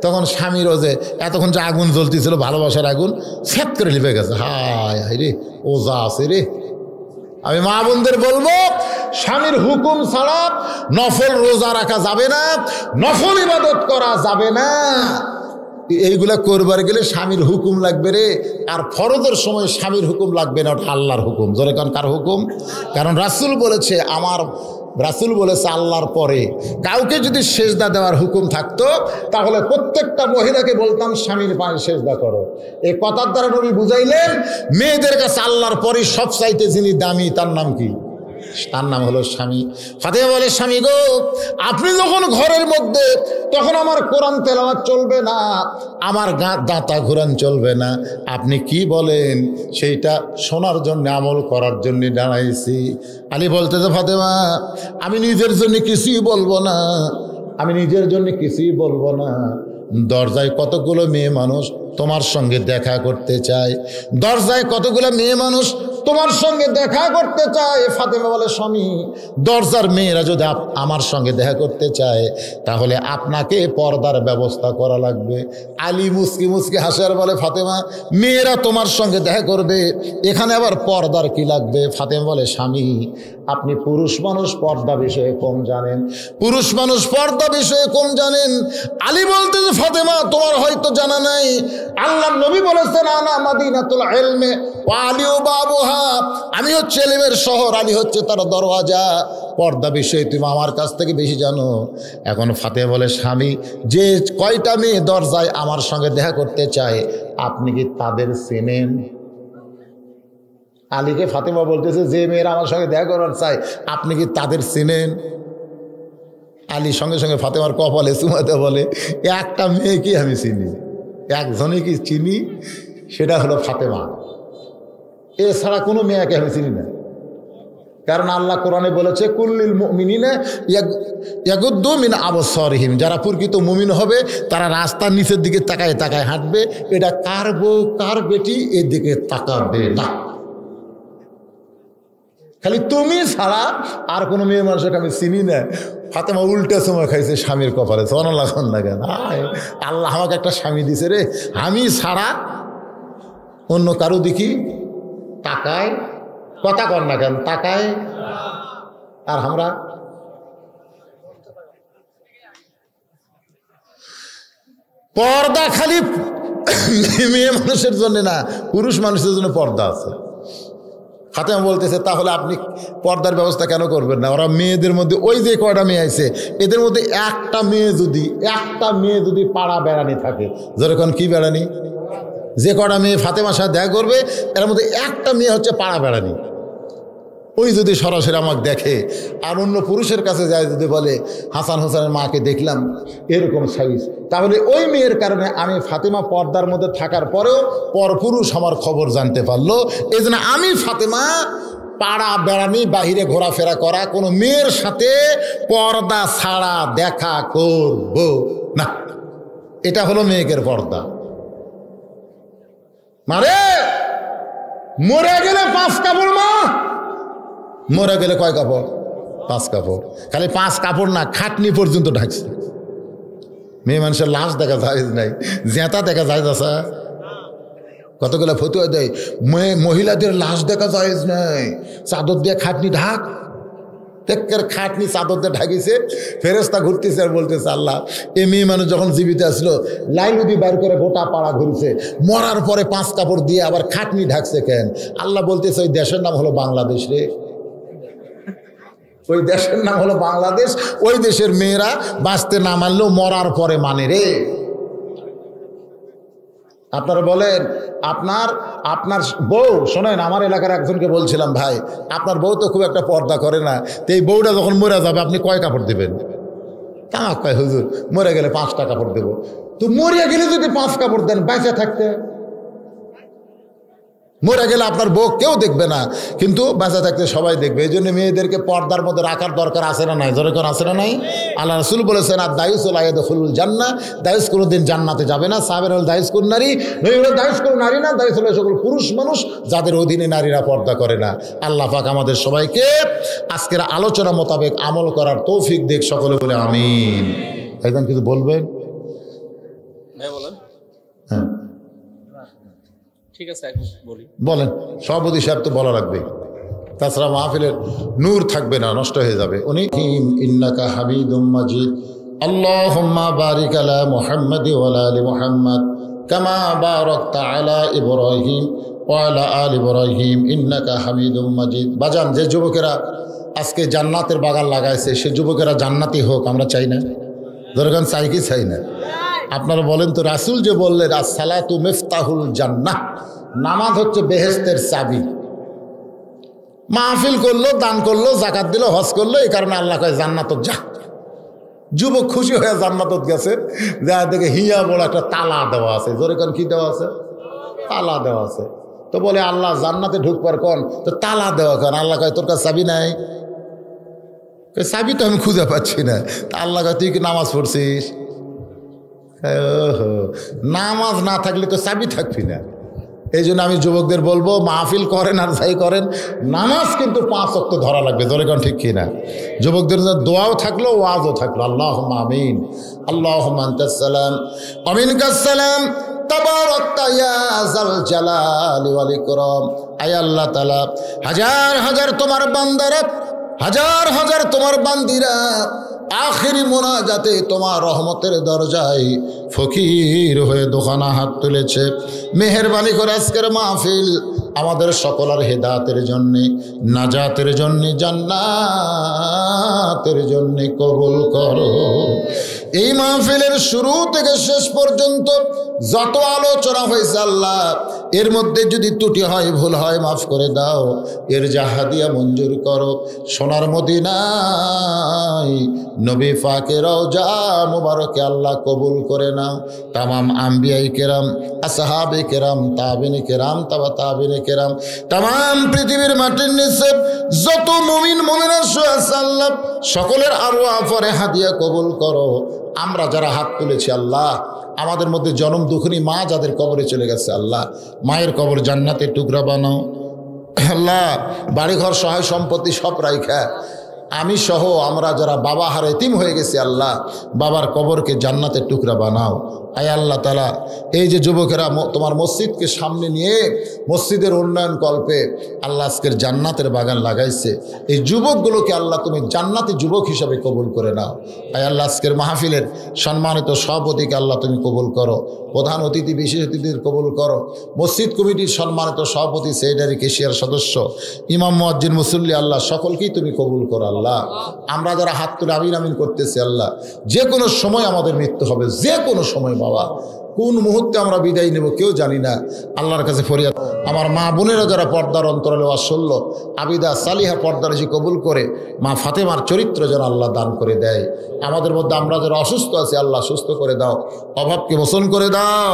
তখন স্বামী রোজে এতক্ষণ যে আগুন জ্বলতেছিল, ভালোবাসার আগুন, ফ্যাট করে লিপে গেছে। হায় হায় রে, ওজা আছে রে। আমি মা বোনদের বলবো, স্বামীর হুকুম ছাড়া নফল রোজা রাখা যাবে না, নফল ইবাদত করা যাবে না। এইগুলা করবার গেলে স্বামীর হুকুম লাগবে রে। আর ফরজের সময় স্বামীর হুকুম লাগবে না, ওটা আল্লাহর হুকুম। জোরে কারণ কার হুকুম? কারণ রাসূল বলেছে, আল্লাহর পরে কাউকে যদি সেজদা দেওয়ার হুকুম থাকতো, তাহলে প্রত্যেকটা মহিলাকে বলতাম স্বামীর পায়ে সেজদা করো। এই কথার দ্বারা নবী বুঝাইলেন, মেয়েদের কাছে আল্লাহর পরে সবচাইতে যিনি দামি, তার নাম কি? তার নাম হলো স্বামী। ফাতেমা বলে, স্বামী গো, আপনি যখন ঘরের মধ্যে, তখন আমার কোরআন তেলাওয়াত চলবে না, আমার দাঁতা ঘুরান চলবে না। আপনি কি বলেন সেইটা শোনার জন্য, আমল করার জন্য দাঁড়াইছি। আলী বলতেছে, ফাতেমা আমি নিজের জন্য কিছুই বলবো না, দরজায় কতগুলো মেয়ে মানুষ তোমার সঙ্গে দেখা করতে চায়, তোমার সঙ্গে দেখা করতে চায়। ফাতেমা বলে, স্বামী দরজার মেয়েরা যদি আমার সঙ্গে দেখা করতে চায়, তাহলে আপনাকে পর্দার ব্যবস্থা করা লাগবে। আলী মুসকি হাসার বলে, ফাতেমা মেয়েরা তোমার সঙ্গে দেখা করবে, এখানে আবার পর্দার কি লাগবে? ফাতেমা বলে, স্বামী আপনি পুরুষ মানুষ, পর্দা বিষয়ে কম জানেন। আলী বলতে, ফাতেমা তোমার হয়তো জানা নাই, আল্লাহর নবী বলেছেন, আনা মাদিনাতুল ইলমি ওয়া আলিউ বাবুহা, আমি হচ্ছে ইলমের শহর, আলী হচ্ছে তার দরওয়াজা। পর্দা বিষয়ে তুমি আমার কাছ থেকে বেশি জানো। এখন ফাতেমা বলে, স্বামী যে কয়টা মেয়ে দরজায় আমার সঙ্গে দেখা করতে চায়, আপনি কি তাদের চেনেন? আলীকে ফাতেমা বলতেছে, যে মেয়েরা আমার সঙ্গে দেখা করার চায়, আপনি কি তাদের চেনেন? আলী সঙ্গে সঙ্গে ফাতেমার কপালে চুমাতে বলে, একটা মেয়েকে আমি চিনি, একজনে কি চিনি, সেটা হলো ফাতেমা, এছাড়া কোনো মেয়েকে আমি চিনি না। কারণ আল্লাহ কোরআনে বলেছে কুল্লিল মুমিনিনা ইয়াগুদ্দু মিন আবসারিহিম, যারা প্রকৃত মুমিন হবে তারা রাস্তার নিচের দিকে তাকায় তাকায় হাঁটবে। এটা কার বউ কার বেটি এদিকে তাকাবে না। খালি তুমি ছাড়া আর কোনো মেয়ে মানুষকে আমি চিনি না। ফাতেমা উল্টা সময় খাইছে স্বামীর কপালে, সোনা লাখন না কেন? আল্লাহ আমাকে একটা স্বামী দিছে রে, আমি ছাড়া অন্য কারো দেখি তাকায়, কথা কর না কেন, তাকায়। আর আমরা পর্দা খালি মেয়ে মানুষের জন্য না, পুরুষ মানুষের জন্য পর্দা আছে। ফাতেমা বলতেছে তাহলে আপনি পর্দার ব্যবস্থা কেন করবেন না? ওরা মেয়েদের মধ্যে ওই যে কয়টা মেয়ে আছে এদের মধ্যে একটা মেয়ে যদি পাড়া বেড়ানি থাকে, যেরকম কি বেড়ানি, যে কটা মেয়ে ফাতেমার সাথে দেখা করবে এর মধ্যে একটা মেয়ে হচ্ছে পাড়া বেড়ানি। ওই যদি সরাসরি আমাকে দেখে আর অন্য পুরুষের কাছে যায় যদি বলে হাসান হোসেনের মাকে দেখলাম এরকম সাইজ, তাহলে ওই মেয়ের কারণে আমি ফাতেমা পর্দার মধ্যে থাকার পরেও পরপুরুষ আমার খবর জানতে পারলো। এই জন্য আমি ফাতেমা পাড়া বেড়ানি বাহিরে ঘোরাফেরা করা কোনো মেয়ের সাথে পর্দা ছাড়া দেখা করব না। এটা হলো মেয়েকের পর্দা। মারে মরে গেলে 5 কাপড়, মা মরে গেলে কয় কাপড়? 5 কাপড়। খালি 5 কাপড় না, খাটনি পর্যন্ত ঢাকছে। মেয়ে মানুষের লাশ দেখা যায় নাই, জেতা দেখা যায় না। কতগুলো ফতুয়া দেয় মহিলাদের লাশ দেখা যায় নাই, চাদর দিয়ে খাটনি ঢাক। খাটনি চাদর দিয়ে ঢাকিছে, ফেরেস্তা ঘুরতেছে আর বলতেছে আল্লাহ এই মেয়ে মানুষ যখন জীবিত আসলো লাইলুদি বাইর করে গোটা পাড়া ঘুরছে, মরার পরে 5 কাপড় দিয়ে আবার খাটনি ঢাকছে কেন? আল্লাহ বলতেছে ওই দেশের নাম হলো বাংলাদেশ রে, ওই দেশের নাম হলো বাংলাদেশ। ওই দেশের মেয়েরা বাঁচতে না মানলেও মরার পরে মানে রে। আপনারা বলেন আপনার বউ, শোনেন আমার এলাকার একজনকে বলছিলাম ভাই আপনার বউ তো খুব একটা পর্দা করে না, তো এই বউটা যখন মরে যাবে আপনি কয় কাপড় দেবেন? তা কয় হুজুর মরে গেলে 5টা কাপড় দেবো। তো মরে গেলে যদি 5 কাপড় দেন বেঁচে থাকতে, মরে গেলে আপনার বউ কেউ দেখবে না কিন্তু বেঁচে থাকতে সবাই দেখবে। এই জন্য মেয়েদেরকে পর্দার মধ্যে রাখার দরকার আছে না নাই? যেরকম আছে না নাই? আল্লাহ রাসূল বলেছেন আর দায়ুসুল আয়াদুল জান্নাহ, দায়ুস কোনোদিন জান্নাতে যাবে না। সাহাবের হল দায়ুস কোন নারী, নবী হল দায়ুস কোন নারী না, দায়ুস হল সকল পুরুষ মানুষ যাদের অধীনে নারীরা পর্দা করে না। আল্লাহ পাক আমাদের সবাইকে আজকের আলোচনা মোতাবেক আমল করার তৌফিক দেখ, সকলে বলে আমিন। একদম কিছু বলবেন? হ্যাঁ ঠিক আছে, বলেন। সভাপতি সাহেব তো বলা রাখবে, তাছাড়া মাহফিলের নূর থাকবে না, নষ্ট হয়ে যাবে। উনি ইন্নাকা হামিদুম মাজিদ আল্লাহুম্মা বারিক আলা মুহাম্মাদ ওয়া আলা আলি মুহাম্মাদ কামা বারাকতা আলা ইব্রাহিম ওয়া আলা আলি ইব্রাহিম ইন্নাকা হামিদুম মাজিদ। বাজান, যে যুবকেরা আজকে জান্নাতের বাগান লাগাইছে সে যুবকেরা জান্নাতি হোক, আমরা চাই না? দরকার চাই কি চাই না? আপনারা বলেন তো, রাসূল যে বললেন আসসালাতু মিফতাহুল জান্নাহ, নামাজ হচ্ছে বেহেশতের চাবি। মাহফিল করলো, দান করলো, জাকাত দিল, হজ করলো, এই কারণে আল্লাহ কয় জান্নাতত যা। যুবক খুশি হয়ে জান্নাতত গেছে, যা দেখে হিয়া বড় একটা তালা দেওয়া আছে। জোরে কোন কি দেওয়া আছে? তালা দেওয়া আছে। তো বলে আল্লাহ জান্নাতে ঢুকবার কোন, তো তালা দেওয়া কোন? আল্লাহ কয় তোর কাছে চাবি নাই? চাবি তো আমি খুঁজে পাচ্ছি না। তা আল্লাহ কয় তুই কি নামাজ পড়ছিস? নামাজ না থাকলে তো চাবি থাকবি না। এই জন্য আমি যুবকদের বলবো মাহফিল করেন আর যাই করেন, নামাজ কিন্তু 5 ওয়াক্ত ধরা লাগবে। ধরে কোন ঠিক কিনা? যুবকদের দোয়াও থাকলো, ওয়াজও থাকলো। আল্লাহুম্মা আমিন। আল্লাহুম্মা আনতাস সালাম ওয়া মিনকাস সালাম তাবারাকতা ইয়া যাল জালালি ওয়াল ইকরাম। আয় আল্লাহ তাআলা, হাজার হাজার তোমার বান্দারা, হাজার হাজার তোমার বান্দিরা আখেরি মোনাজাতে তোমার রহমতের দরজায় ফকির হয়ে দোকানা হাত তুলেছে। মেহেরবানি করে আজকের মাহফিল আমাদের সকলের হেদায়েতের জন্যে, নাজাতের জন্যে, জান্নাতের জন্যে কবুল করো। এই মাহফিলের শুরু থেকে শেষ পর্যন্ত যত আলোচনা হয়েছে আল্লাহ এর মধ্যে যদি ত্রুটি হয় ভুল হয় মাফ করে দাও এর হাদিয়া মঞ্জুর করো সোনার মদিনায় নবী পাকের রওজা মুবারকে আল্লাহ কবুল করে নাও তামাম আম্বিয়াই কেরাম আসহাবে কেরাম তাবিনে কেরাম তাবিনে কেরাম তামাম পৃথিবীর মাটির নিচে যত মুমিন মুমিনা আছে আল্লাহ সকলের আরওয়াহ পরে হাদিয়া কবুল করো আমরা যারা হাত তুলেছি আল্লাহ আমাদের মধ্যে জনম দুঃখিনী মা যাদের কবরে চলে গেছে আল্লাহ মায়ের কবর জান্নাতের টুকরা বানাও আল্লাহ বাড়িঘর সহায় সম্পত্তি সব রাইখা আমি সহ আমরা যারা বাবা হারে এতিম হয়ে গেছি আল্লাহ বাবার কবরকে জান্নাতের টুকরা বানাও আয় আল্লাহ তাআলা এই যে যুবকেরা তোমার মসজিদকে সামনে নিয়ে মসজিদের উন্নয়ন কল্পে আল্লাহ আজকের জান্নাতের বাগান লাগাইছে এই যুবকগুলোকে আল্লাহ তুমি জান্নাতি যুবক হিসাবে কবুল করে নাও আয় আল্লাহ আজকের মাহফিলের সম্মানিত সভাপতিকে আল্লাহ তুমি কবুল করো প্রধান অতিথি বিশেষ অতিথির কবুল করো মসজিদ কমিটির সম্মানিত সভাপতি সেক্রেটারি কেশিয়ার সদস্য ইমাম মুয়াজ্জিন মুসল্লি আল্লাহ সকলকেই তুমি কবুল করো আল্লাহ আমরা যারা হাত তুলে আমিন আমিন করতেছি আল্লাহ যে কোনো সময় আমাদের মৃত্যু হবে যে কোনো সময় বাবা কোন মুহূর্তে আমরা বিদায় নেব কেউ জানি না আল্লাহর কাছে ফরিয়াদ আমার মা বোনেরা যারা পর্দার অন্তরালে ওয়াজ শুনল আবিদা সালিহা পর্দারেজি কবুল করে মা ফাতেমার চরিত্র যেন আল্লাহ দান করে দেয় আমাদের মধ্যে আমরা যারা অসুস্থ আছি আল্লাহ সুস্থ করে দাও অভাবকে মোচন করে দাও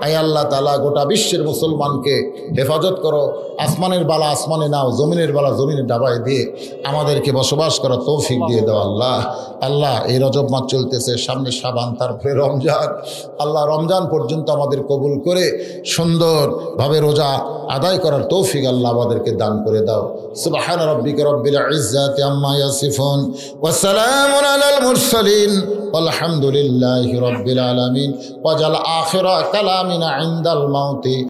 আয় আল্লাহ তাআলা গোটা বিশ্বের মুসলমানকে হেফাজত করো আসমানের বালা আসমানে নাও জমিনের বালা জমিনে ডাবায় দিয়ে আমাদেরকে বসবাস করার তৌফিক দিয়ে দাও আল্লাহ আল্লাহ এই রজব মাস চলতেছে সামনে শাবান তারপরে রমজান আল্লাহ রমজান পর্যন্ত আমাদের কবুল করে সুন্দরভাবে রোজা আদায় করার তৌফিক আল্লাহ আমাদেরকে দান করে দাও সুবহান রাব্বিকা রব্বিল ইজ্জাতি আম্মা ইয়াসিফুন ওয়া সালামুন আলাল মুরসালিন আলহামদুলিল্লাহি রাব্বিল আলামিন ওয়াজাল আখিরা কালামিনা ইনদাল মাউতি